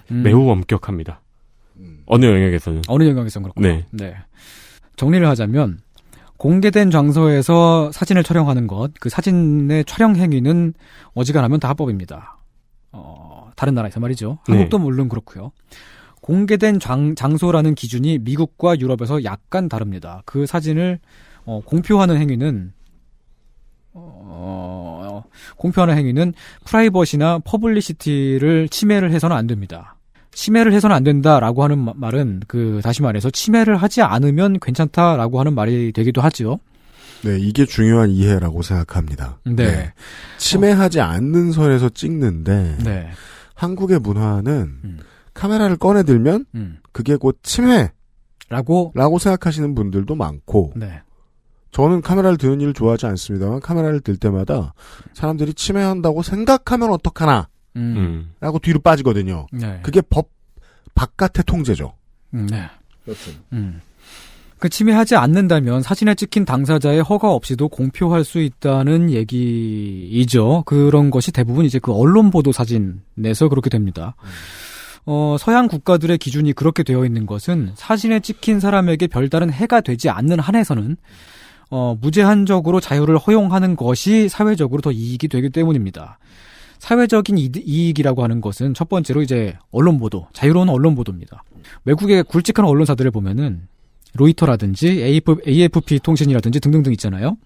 매우 엄격합니다. 어느 영역에서는. 어느 영역에서는 그렇군요. 네. 네. 정리를 하자면 공개된 장소에서 사진을 촬영하는 것, 그 사진의 촬영 행위는 어지간하면 다 합법입니다. 다른 나라에서 말이죠. 한국도 물론 그렇고요. 공개된 장소라는 기준이 미국과 유럽에서 약간 다릅니다. 그 사진을 공표하는 행위는 프라이버시나 퍼블리시티를 침해를 해서는 안 됩니다. 침해를 해서는 안 된다라고 하는 말은 다시 말해서 침해를 하지 않으면 괜찮다라고 하는 말이 되기도 하죠. 네, 이게 중요한 이해라고 생각합니다. 네. 침해하지 않는 선에서 찍는데 네. 한국의 문화는 카메라를 꺼내들면 그게 곧 침해라고 생각하시는 분들도 많고 네. 저는 카메라를 드는 일을 좋아하지 않습니다만 카메라를 들 때마다 사람들이 침해한다고 생각하면 어떡하나 라고 뒤로 빠지거든요. 네. 그게 법 바깥의 통제죠. 네. 그 침해하지 않는다면 사진에 찍힌 당사자의 허가 없이도 공표할 수 있다는 얘기이죠. 그런 것이 대부분 이제 그 언론 보도 사진에서 그렇게 됩니다. 서양 국가들의 기준이 그렇게 되어 있는 것은 사진에 찍힌 사람에게 별다른 해가 되지 않는 한에서는 무제한적으로 자유를 허용하는 것이 사회적으로 더 이익이 되기 때문입니다. 사회적인 이익이라고 하는 것은 첫 번째로 이제 언론 보도, 자유로운 언론 보도입니다. 외국의 굵직한 언론사들을 보면은 로이터라든지 AFP 통신이라든지 등등등 있잖아요.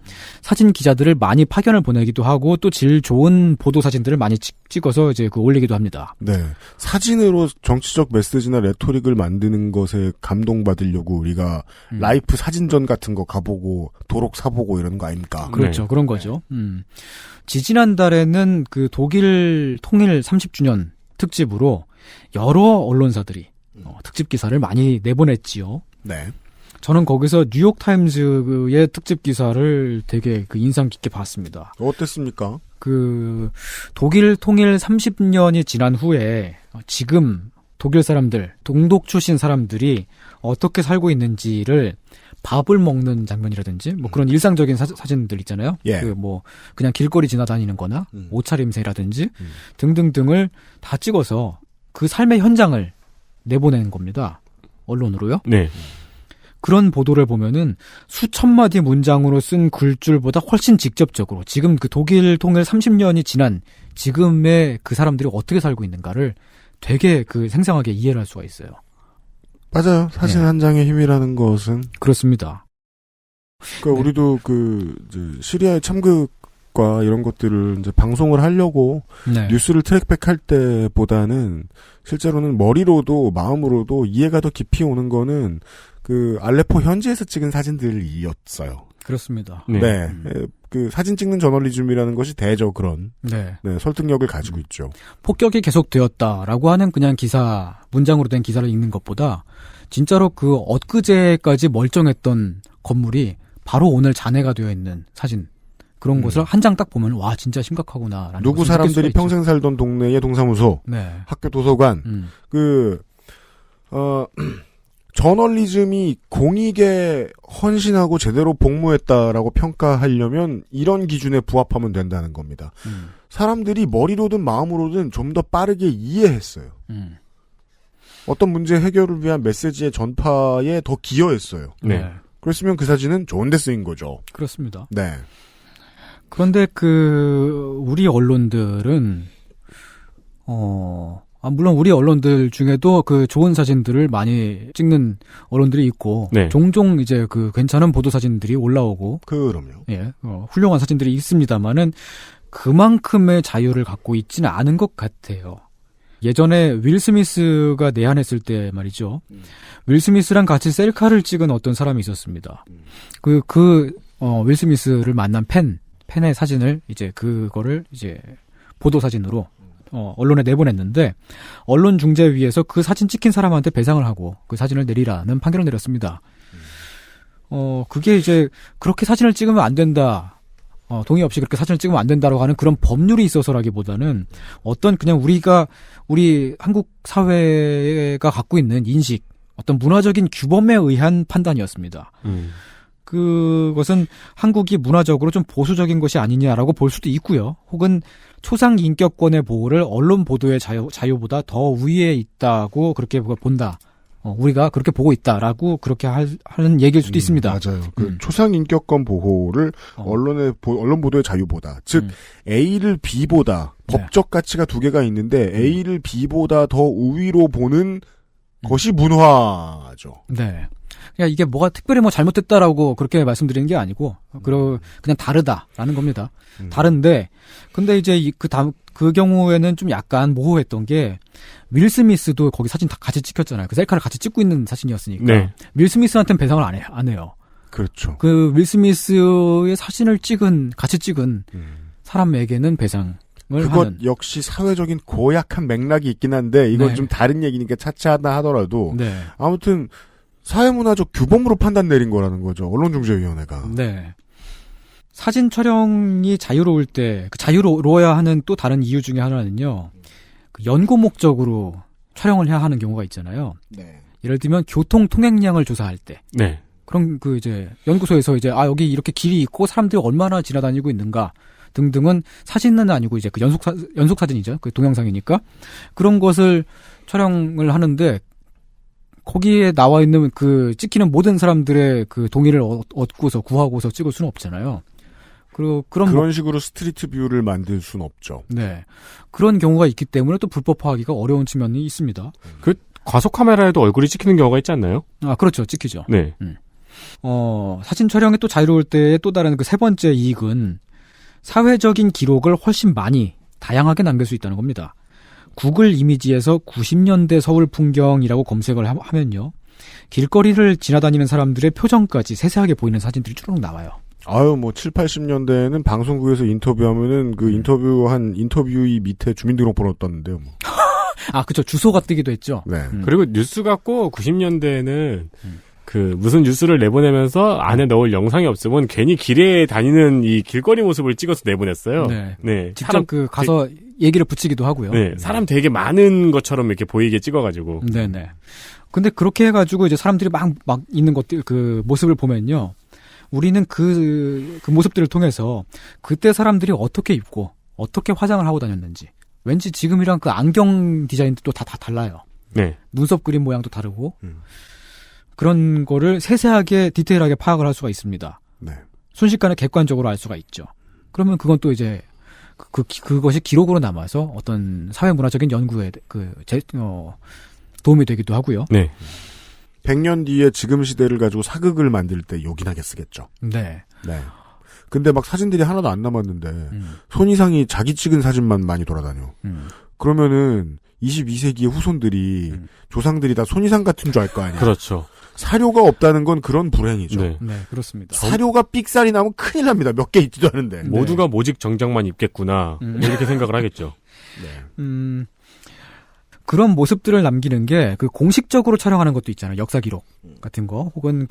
사진 기자들을 많이 파견을 보내기도 하고 또 질 좋은 보도 사진들을 많이 찍어서 이제 올리기도 합니다. 네. 사진으로 정치적 메시지나 레토릭을 만드는 것에 감동받으려고 우리가 라이프 사진전 같은 거 가보고 도록 사보고 이런 거 아닙니까? 그렇죠. 네. 그런 거죠. 지지난달에는 그 독일 통일 30주년 특집으로 여러 언론사들이 특집 기사를 많이 내보냈지요. 네. 저는 거기서 뉴욕타임즈의 특집 기사를 되게 인상 깊게 봤습니다. 어땠습니까? 독일 통일 30년이 지난 후에 지금 독일 사람들, 동독 출신 사람들이 어떻게 살고 있는지를 밥을 먹는 장면이라든지 뭐 그런 일상적인 사진들 있잖아요. 예. 그냥 길거리 지나다니는 거나 옷차림새라든지 등등등을 다 찍어서 그 삶의 현장을 내보내는 겁니다. 언론으로요. 네. 그런 보도를 보면은 수천 마디 문장으로 쓴 글줄보다 훨씬 직접적으로 지금 그 독일 통일 30년이 지난 지금의 그 사람들이 어떻게 살고 있는가를 되게 생생하게 이해를 할 수가 있어요. 맞아요. 사진 한 장의 힘이라는 것은 그렇습니다. 그러니까 우리도 시리아의 참극과 이런 것들을 이제 방송을 하려고 뉴스를 트랙백할 때보다는 실제로는 머리로도 마음으로도 이해가 더 깊이 오는 거는 알레포 현지에서 찍은 사진들이었어요. 그렇습니다. 네. 사진 찍는 저널리즘이라는 것이 대저 그런 설득력을 가지고 있죠. 폭격이 계속되었다라고 하는 그냥 문장으로 된 기사를 읽는 것보다 진짜로 엊그제까지 멀쩡했던 건물이 바로 오늘 잔해가 되어 있는 사진 그런 것을 한 장 딱 보면 와 진짜 심각하구나라는 누구 사람들이 평생 살던 동네의 동사무소, 학교 도서관, 저널리즘이 공익에 헌신하고 제대로 복무했다라고 평가하려면 이런 기준에 부합하면 된다는 겁니다. 사람들이 머리로든 마음으로든 좀 더 빠르게 이해했어요. 어떤 문제 해결을 위한 메시지의 전파에 더 기여했어요. 네. 그랬으면 그 사진은 좋은 데 쓰인 거죠. 그렇습니다. 네. 그런데 우리 언론들은 물론 우리 언론들 중에도 좋은 사진들을 많이 찍는 언론들이 있고 종종 이제 괜찮은 보도 사진들이 올라오고 그럼요. 예, 훌륭한 사진들이 있습니다만은 그만큼의 자유를 갖고 있지는 않은 것 같아요. 예전에 윌 스미스가 내한했을 때 말이죠. 윌 스미스랑 같이 셀카를 찍은 어떤 사람이 있었습니다. 윌 스미스를 만난 팬의 사진을 이제 그거를 이제 보도 사진으로 언론에 내보냈는데 언론중재위에서 그 사진 찍힌 사람한테 배상을 하고 그 사진을 내리라는 판결을 내렸습니다. 그게 이제 그렇게 사진을 찍으면 안 된다. 동의 없이 그렇게 사진을 찍으면 안 된다라고 하는 그런 법률이 있어서라기보다는 어떤 그냥 우리 한국 사회가 갖고 있는 인식, 어떤 문화적인 규범에 의한 판단이었습니다. 그것은 한국이 문화적으로 좀 보수적인 것이 아니냐라고 볼 수도 있고요. 혹은 초상 인격권의 보호를 언론 보도의 자유보다 더 우위에 있다고 그렇게 본다. 우리가 그렇게 보고 있다라고 그렇게 하는 얘기일 수도 있습니다. 맞아요. 그 초상 인격권 보호를 언론 보도의 자유보다, 즉 A를 B보다 법적 가치가 두 개가 있는데 A를 B보다 더 우위로 보는 것이 문화죠. 네. 그냥 이게 뭐가 특별히 잘못됐다라고 그렇게 말씀드리는 게 아니고, 그냥 다르다라는 겁니다. 다른데, 근데 이제 그 경우에는 좀 약간 모호했던 게, 윌 스미스도 거기 사진 다 같이 찍혔잖아요. 그 셀카를 같이 찍고 있는 사진이었으니까. 네. 윌 스미스한테는 배상을 안 해요. 그렇죠. 그 윌 스미스의 사진을 같이 찍은 사람에게는 배상. 그것 역시 사회적인 고약한 맥락이 있긴 한데, 이건 좀 다른 얘기니까 차치하다 하더라도, 아무튼, 사회문화적 규범으로 판단 내린 거라는 거죠. 언론중재위원회가. 네. 사진 촬영이 자유로울 때, 자유로워야 하는 또 다른 이유 중에 하나는요, 연구 목적으로 촬영을 해야 하는 경우가 있잖아요. 네. 예를 들면 교통 통행량을 조사할 때. 네. 그럼 연구소에서 여기 이렇게 길이 있고 사람들이 얼마나 지나다니고 있는가 등등은 사진은 아니고 이제 연속 사진이죠. 그 동영상이니까. 그런 것을 촬영을 하는데, 거기에 나와 있는 찍히는 모든 사람들의 동의를 얻고서 구하고서 찍을 수는 없잖아요. 그런 식으로 스트리트 뷰를 만들 수는 없죠. 네. 그런 경우가 있기 때문에 또 불법화하기가 어려운 측면이 있습니다. 과속 카메라에도 얼굴이 찍히는 경우가 있지 않나요? 아, 그렇죠. 찍히죠. 네. 사진 촬영이 또 자유로울 때의 또 다른 세 번째 이익은 사회적인 기록을 훨씬 많이 다양하게 남길 수 있다는 겁니다. 구글 이미지에서 90년대 서울 풍경이라고 검색을 하면요. 길거리를 지나다니는 사람들의 표정까지 세세하게 보이는 사진들이 쭉 나와요. 7, 80년대에는 방송국에서 인터뷰하면은 인터뷰이 밑에 주민등록번호 떴는데요, 아, 그쵸. 주소가 뜨기도 했죠. 네. 그리고 뉴스가 꼭 90년대에는 무슨 뉴스를 내보내면서 안에 넣을 영상이 없으면 괜히 길에 다니는 이 길거리 모습을 찍어서 내보냈어요. 네. 네. 직접 가서 얘기를 붙이기도 하고요. 네. 사람 되게 많은 것처럼 이렇게 보이게 찍어가지고. 네네. 근데 그렇게 해가지고 사람들이 막 있는 것들, 모습을 보면요. 우리는 그 모습들을 통해서 그때 사람들이 어떻게 입고, 어떻게 화장을 하고 다녔는지. 왠지 지금이랑 안경 디자인도 또 다 달라요. 네. 눈썹 그림 모양도 다르고. 그런 거를 세세하게 디테일하게 파악을 할 수가 있습니다. 네. 순식간에 객관적으로 알 수가 있죠. 그러면 그건 또 그것이 기록으로 남아서 어떤 사회문화적인 연구에 도움이 되기도 하고요. 네. 100년 뒤에 지금 시대를 가지고 사극을 만들 때 요긴하게 쓰겠죠. 네. 네. 근데 사진들이 하나도 안 남았는데 손이상이 자기 찍은 사진만 많이 돌아다녀. 그러면은 22세기의 후손들이 조상들이 다 손이상 같은 줄 알 거 아니에요. 그렇죠. 사료가 없다는 건 그런 불행이죠. 네, 그렇습니다. 사료가 삑살이 나면 큰일 납니다. 몇 개 있지도 않은데. 모두가 모직 정장만 입겠구나. 이렇게 생각을 하겠죠. 네. 그런 모습들을 남기는 게 공식적으로 촬영하는 것도 있잖아요. 역사 기록 같은 거. 혹은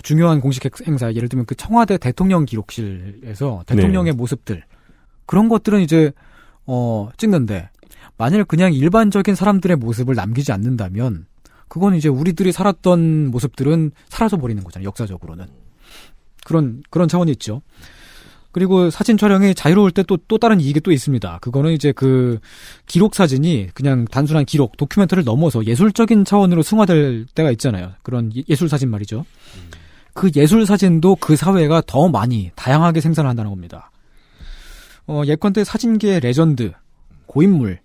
중요한 공식 행사, 예를 들면 청와대 대통령 기록실에서 대통령의 모습들. 그런 것들은 찍는데, 만일 그냥 일반적인 사람들의 모습을 남기지 않는다면, 그건 우리들이 살았던 모습들은 사라져버리는 거잖아요, 역사적으로는. 그런 차원이 있죠. 그리고 사진 촬영이 자유로울 때 또 다른 이익이 또 있습니다. 그거는 기록 사진이 그냥 단순한 기록, 도큐멘터리를 넘어서 예술적인 차원으로 승화될 때가 있잖아요. 그런 예술 사진 말이죠. 그 예술 사진도 그 사회가 더 많이, 다양하게 생산을 한다는 겁니다. 예컨대 사진계의 레전드, 고인물,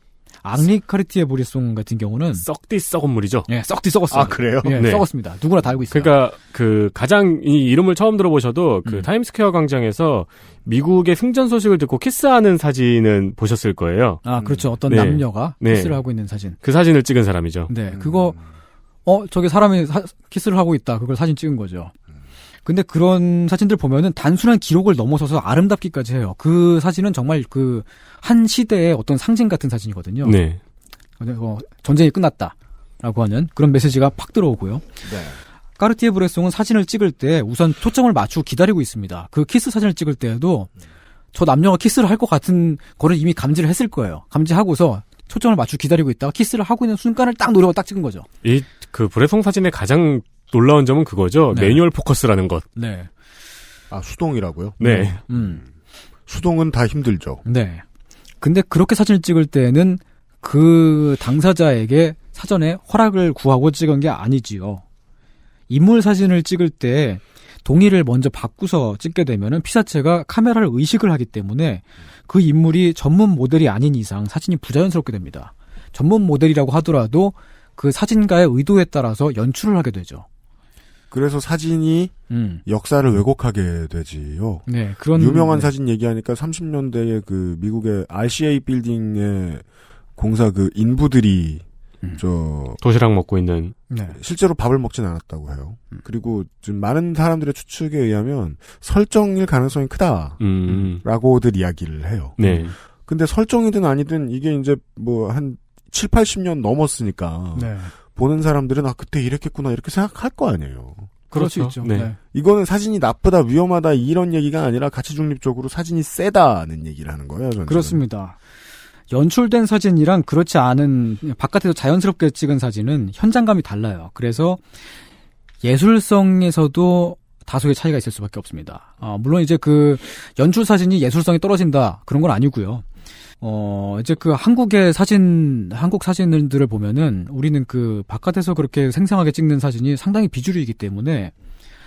앙리 카르티에 브레송 같은 경우는 썩디 썩은 물이죠. 예, 썩디 썩었어요. 아, 그래요? 예, 네. 썩었습니다. 누구나 다 알고 있어요. 그러니까 그 가장 이 이름을 처음 들어보셔도 그 타임스퀘어 광장에서 미국의 승전 소식을 듣고 키스하는 사진은 보셨을 거예요. 아, 그렇죠. 어떤 네. 남녀가 네. 키스를 하고 있는 사진. 그 사진을 찍은 사람이죠. 네, 그거 저기 사람이 키스를 하고 있다. 그걸 사진 찍은 거죠. 근데 그런 사진들 보면은 단순한 기록을 넘어서서 아름답기까지 해요. 그 사진은 정말 그 한 시대의 어떤 상징 같은 사진이거든요. 네. 전쟁이 끝났다라고 하는 그런 메시지가 팍 들어오고요. 네. 까르티에 브레송은 사진을 찍을 때 우선 초점을 맞추고 기다리고 있습니다. 그 키스 사진을 찍을 때에도 저 남녀가 키스를 할 것 같은 거를 이미 감지를 했을 거예요. 감지하고서 초점을 맞추고 기다리고 있다가 키스를 하고 있는 순간을 딱 노려고 딱 찍은 거죠. 이 그 브레송 사진의 가장 놀라운 점은 그거죠. 네. 매뉴얼 포커스라는 것. 네. 아, 수동이라고요? 네. 수동은 다 힘들죠. 네. 근데 그렇게 사진을 찍을 때는 그 당사자에게 사전에 허락을 구하고 찍은 게 아니지요. 인물 사진을 찍을 때 동의를 먼저 받고서 찍게 되면은 피사체가 카메라를 의식을 하기 때문에 그 인물이 전문 모델이 아닌 이상 사진이 부자연스럽게 됩니다. 전문 모델이라고 하더라도 그 사진가의 의도에 따라서 연출을 하게 되죠. 그래서 사진이 역사를 왜곡하게 되지요. 네, 그런 유명한 네. 사진 얘기하니까 30년대에 그 미국의 RCA 빌딩의 공사 그 인부들이 도시락 먹고 있는 네. 실제로 밥을 먹진 않았다고 해요. 그리고 좀 많은 사람들의 추측에 의하면 설정일 가능성이 크다라고들 이야기를 해요. 네. 근데 설정이든 아니든 이게 이제 뭐 한 7, 80년 넘었으니까 네. 보는 사람들은 그때 이랬겠구나 이렇게 생각할 거 아니에요. 그럴 수 있죠. 네. 네. 이거는 사진이 나쁘다 위험하다 이런 얘기가 아니라 가치 중립적으로 사진이 세다는 얘기를 하는 거예요. 저는. 그렇습니다. 연출된 사진이랑 그렇지 않은 바깥에서 자연스럽게 찍은 사진은 현장감이 달라요. 그래서 예술성에서도 다소의 차이가 있을 수밖에 없습니다. 물론 이제 그 연출 사진이 예술성이 떨어진다 그런 건 아니고요. 이제 그 한국 사진들을 보면은 우리는 그 바깥에서 그렇게 생생하게 찍는 사진이 상당히 비주류이기 때문에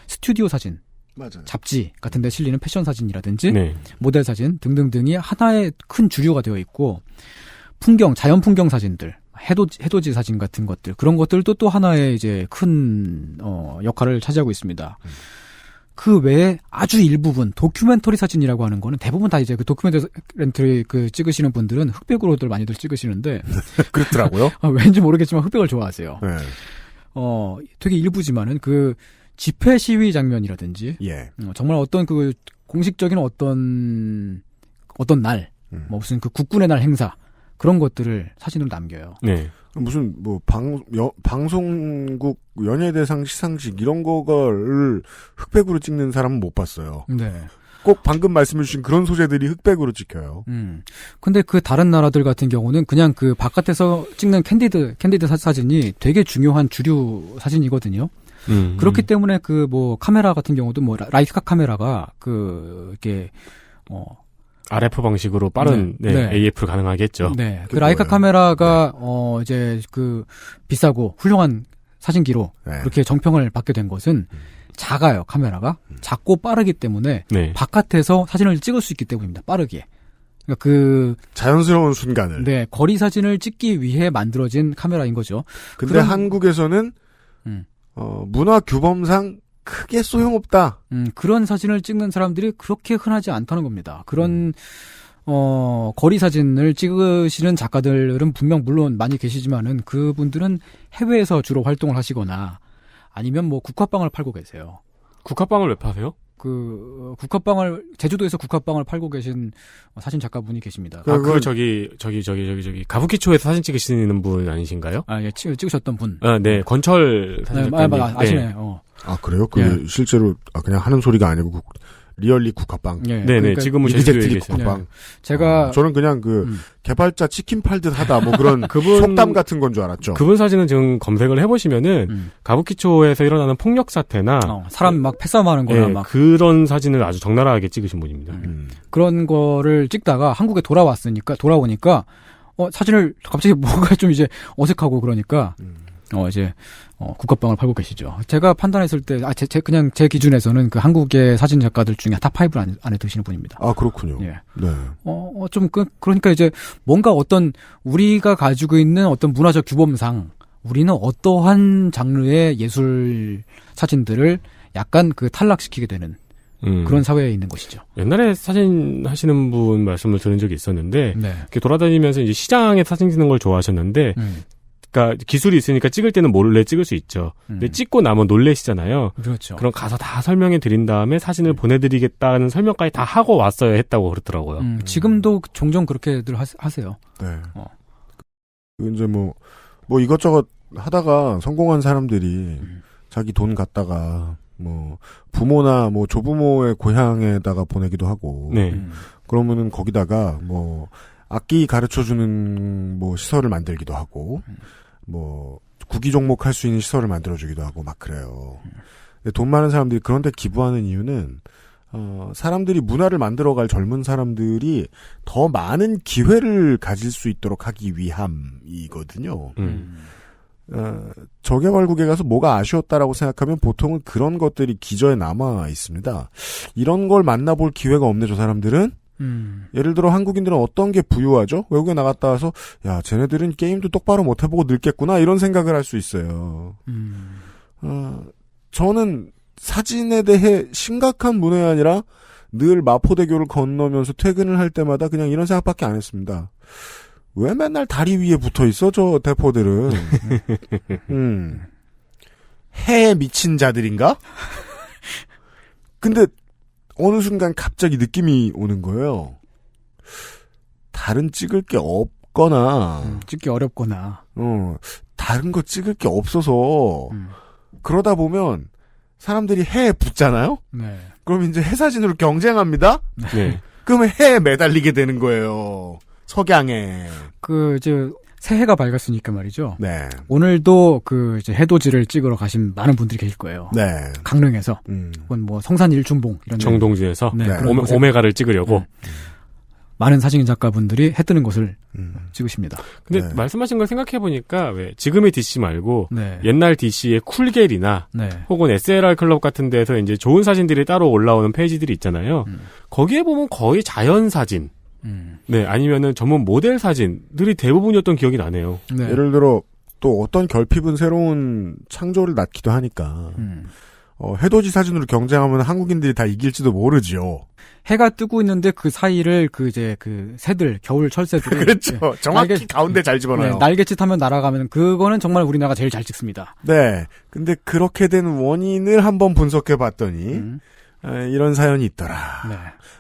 스튜디오 사진, 맞아요. 잡지 같은 데 실리는 패션 사진이라든지 네. 모델 사진 등등등이 하나의 큰 주류가 되어 있고 자연 풍경 사진들, 해돋이 사진 같은 것들 그런 것들도 또 하나의 이제 큰 역할을 차지하고 있습니다. 그 외에 아주 일부분 도큐멘터리 사진이라고 하는 거는 대부분 다 이제 그 도큐멘터리 그 찍으시는 분들은 흑백으로들 많이들 찍으시는데 그렇더라고요. 왠지 모르겠지만 흑백을 좋아하세요. 네. 되게 일부지만은 그 집회 시위 장면이라든지 예. 정말 어떤 그 공식적인 어떤 날, 뭐 무슨 그 국군의 날 행사 그런 것들을 사진으로 남겨요. 네. 무슨 뭐 방송국 연예대상 시상식 이런 거를 흑백으로 찍는 사람은 못 봤어요. 네. 꼭 방금 말씀해주신 그런 소재들이 흑백으로 찍혀요. 근데 그 다른 나라들 같은 경우는 그냥 그 바깥에서 찍는 캔디드 사진이 되게 중요한 주류 사진이거든요. 그렇기 때문에 그 뭐 카메라 같은 경우도 뭐 라이카 카메라가 이렇게 RF 방식으로 빠른 네. AF를 가능하게 했죠. 네. 그 라이카 카메라가 이제 그 비싸고 훌륭한 사진기로 그렇게 정평을 받게 된 것은 작아요. 카메라가 작고 빠르기 때문에 바깥에서 사진을 찍을 수 있기 때문입니다. 빠르게. 그러니까 그 자연스러운 순간을. 네. 거리 사진을 찍기 위해 만들어진 카메라인 거죠. 근데 한국에서는 문화 규범상 크게 소용없다. 그런 사진을 찍는 사람들이 그렇게 흔하지 않다는 겁니다. 그런 거리 사진을 찍으시는 작가들은 분명 물론 많이 계시지만은 그분들은 해외에서 주로 활동을 하시거나 아니면 뭐 국화빵을 팔고 계세요. 국화빵을 왜 파세요? 제주도에서 국화빵을 팔고 계신 사진 작가분이 계십니다. 저기 가부키초에서 사진 찍으시는 분 아니신가요? 예, 찍으셨던 분. 네, 권철 사진 작가님. 아시네. 그래요? 실제로 그냥 하는 소리가 아니고 리얼리 국화빵. 네네. 그러니까 지금은 제주도에 계세요. 국화빵. 제가 저는 그냥 개발자 치킨 팔듯 하다 뭐 그런 속담 같은 건 줄 알았죠. 그분 사진은 지금 검색을 해보시면은 가부키초에서 일어나는 폭력 사태나 사람 막 패싸움하는 거나 막 그런 사진을 아주 적나라하게 찍으신 분입니다. 그런 거를 찍다가 한국에 돌아오니까 사진을 갑자기 뭔가 좀 이제 어색하고 그러니까 이제 국화빵을 팔고 계시죠. 제가 판단했을 때 그냥 제 기준에서는 그 한국의 사진 작가들 중에 탑5 안에 드시는 분입니다. 아, 그렇군요. 예. 네. 그러니까 이제 뭔가 어떤 우리가 가지고 있는 어떤 문화적 규범상 우리는 어떠한 장르의 예술 사진들을 약간 그 탈락시키게 되는 그런 사회에 있는 것이죠. 옛날에 사진 하시는 분 말씀을 들은 적이 있었는데, 네. 이렇게 돌아다니면서 이제 시장에 사진 찍는 걸 좋아하셨는데, 그러니까 기술이 있으니까 찍을 때는 몰래 찍을 수 있죠. 근데 찍고 나면 놀래시잖아요. 그렇죠. 그럼 가서 다 설명해 드린 다음에 사진을 보내드리겠다는 설명까지 다 하고 왔어야 했다고 그러더라고요. 지금도 종종 그렇게들 하세요. 네. 이제 뭐 이것저것 하다가 성공한 사람들이 자기 돈 갖다가 뭐 부모나 뭐 조부모의 고향에다가 보내기도 하고. 네. 그러면은 거기다가 뭐 악기 가르쳐주는 뭐 시설을 만들기도 하고, 뭐 구기 종목 할 수 있는 시설을 만들어주기도 하고 막 그래요. 근데 돈 많은 사람들이 그런데 기부하는 이유는 사람들이 문화를 만들어갈 젊은 사람들이 더 많은 기회를 가질 수 있도록 하기 위함이거든요. 저개발국에 가서 뭐가 아쉬웠다라고 생각하면 보통은 그런 것들이 기저에 남아 있습니다. 이런 걸 만나볼 기회가 없네, 저 사람들은. 예를 들어 한국인들은 어떤 게 부유하죠? 외국에 나갔다 와서 야, 쟤네들은 게임도 똑바로 못 해보고 늙겠구나 이런 생각을 할 수 있어요. 저는 사진에 대해 심각한 문외한이라 늘 마포대교를 건너면서 퇴근을 할 때마다 그냥 이런 생각밖에 안 했습니다. 왜 맨날 다리 위에 붙어 있어, 저 대포들은? 해에 미친 자들인가? 근데 어느 순간 갑자기 느낌이 오는 거예요. 다른 찍을 게 없거나, 찍기 어렵거나, 다른 거 찍을 게 없어서, 그러다 보면 사람들이 해에 붙잖아요? 네. 그럼 이제 해 사진으로 경쟁합니다? 네. 그러면 해에 매달리게 되는 거예요. 석양에. 이제 새해가 밝았으니까 말이죠. 네. 오늘도 이제 해돋이를 찍으러 가신 많은 분들이 계실 거예요. 네. 강릉에서, 혹은 뭐 성산 일춘봉 이런 정동지에서 네. 오메가를 찍으려고. 많은 사진 작가분들이 해 뜨는 것을 찍으십니다. 근데 말씀하신 걸 생각해보니까 왜 지금의 DC 말고 네. 옛날 DC의 쿨겔이나 네. 혹은 SLR 클럽 같은 데서 이제 좋은 사진들이 따로 올라오는 페이지들이 있잖아요. 거기에 보면 거의 자연 사진, 네, 아니면은 전문 모델 사진들이 대부분이었던 기억이 나네요. 네. 예를 들어 또 어떤 결핍은 새로운 창조를 낳기도 하니까 해돋이 사진으로 경쟁하면 한국인들이 다 이길지도 모르죠. 해가 뜨고 있는데 그 사이를 새들, 겨울 철새들. 그렇죠. 정확히 가운데 잘 집어넣어요. 네, 날갯짓 하면 날아가면 그거는 정말 우리나라가 제일 잘 찍습니다. 네. 근데 그렇게 된 원인을 한번 분석해 봤더니 이런 사연이 있더라. 네.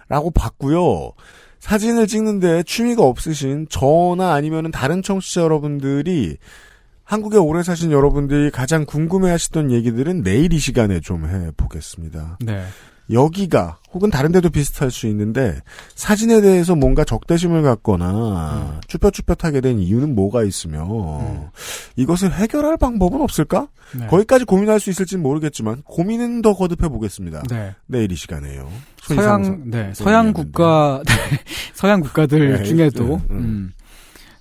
라고 봤고요. 사진을 찍는데 취미가 없으신 저나 아니면은 다른 청취자 여러분들이 한국에 오래 사신 여러분들이 가장 궁금해하시던 얘기들은 내일 이 시간에 좀 해보겠습니다. 네. 여기가 혹은 다른 데도 비슷할 수 있는데 사진에 대해서 뭔가 적대심을 갖거나 쭈뼛쭈뼛하게 된 이유는 뭐가 있으며 이것을 해결할 방법은 없을까? 네. 거기까지 고민할 수 있을지는 모르겠지만 고민은 더 거듭해 보겠습니다. 네. 내일 이 시간에요. 서양 국가들 네, 중에도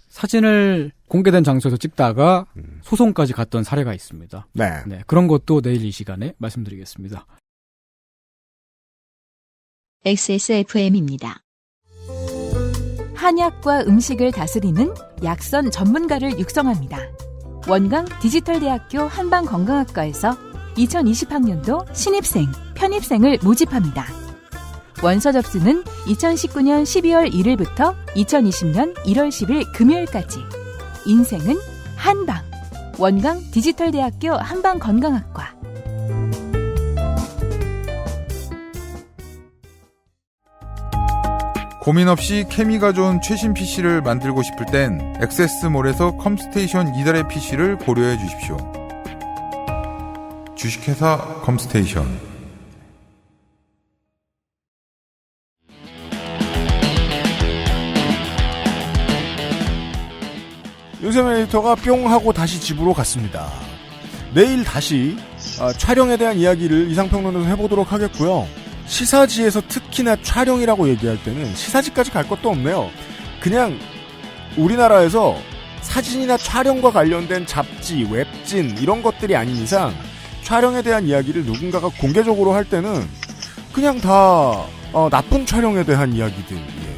사진을 공개된 장소에서 찍다가 소송까지 갔던 사례가 있습니다. 네. 네. 그런 것도 내일 이 시간에 말씀드리겠습니다. XSFM입니다. 한약과 음식을 다스리는 약선 전문가를 육성합니다. 원광 디지털대학교 한방건강학과에서 2020학년도 신입생, 편입생을 모집합니다. 원서 접수는 2019년 12월 1일부터 2020년 1월 10일 금요일까지. 인생은 한방. 원광 디지털대학교 한방건강학과. 고민 없이 케미가 좋은 최신 PC를 만들고 싶을 땐 액세스몰에서 컴스테이션 이달의 PC를 고려해 주십시오. 주식회사 컴스테이션. 윤세민 에디터가 뿅 하고 다시 집으로 갔습니다. 내일 다시 촬영에 대한 이야기를 이상평론에서 해보도록 하겠고요. 시사지에서 특히나 촬영이라고 얘기할 때는 시사지까지 갈 것도 없네요. 그냥 우리나라에서 사진이나 촬영과 관련된 잡지, 웹진 이런 것들이 아닌 이상 촬영에 대한 이야기를 누군가가 공개적으로 할 때는 그냥 다 나쁜 촬영에 대한 이야기들이에요.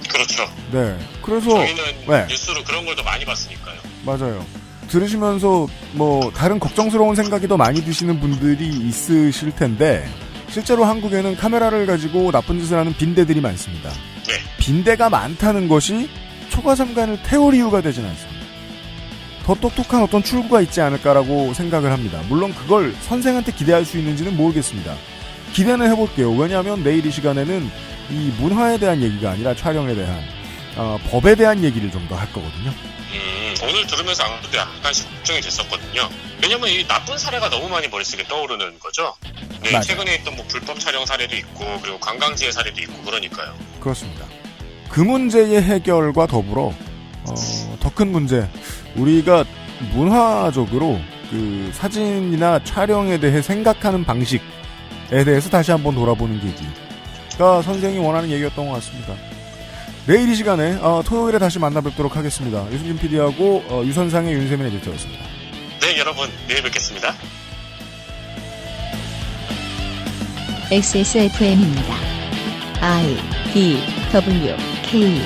그렇죠. 네. 그래서 저희는 네. 뉴스로 그런 걸 더 많이 봤으니까요. 맞아요. 들으시면서 뭐 다른 걱정스러운 생각이 더 많이 드시는 분들이 있으실 텐데 실제로 한국에는 카메라를 가지고 나쁜 짓을 하는 빈대들이 많습니다. 네. 빈대가 많다는 것이 초과삼간을 태울 이유가 되진 않습니다. 더 똑똑한 어떤 출구가 있지 않을까라고 생각을 합니다. 물론 그걸 선생한테 기대할 수 있는지는 모르겠습니다. 기대는 해볼게요. 왜냐하면 내일 이 시간에는 이 문화에 대한 얘기가 아니라 촬영에 대한 법에 대한 얘기를 좀 더 할 거거든요. 오늘 들으면서 안 그래도 약간씩 걱정이 됐었거든요. 왜냐면 이 나쁜 사례가 너무 많이 머릿속에 떠오르는 거죠. 네, 맞아요. 최근에 있던 뭐 불법 촬영 사례도 있고 그리고 관광지의 사례도 있고 그러니까요. 그렇습니다. 그 문제의 해결과 더불어 더 큰 문제, 우리가 문화적으로 그 사진이나 촬영에 대해 생각하는 방식에 대해서 다시 한번 돌아보는 계기가 선생이 원하는 얘기였던 것 같습니다. 내일 이 시간에 토요일에 다시 만나 뵙도록 하겠습니다. 유승진 PD하고 유선상의 윤세민 에디터였습니다. 네, 여러분 내일 뵙겠습니다. XSFM입니다. I, D, W, K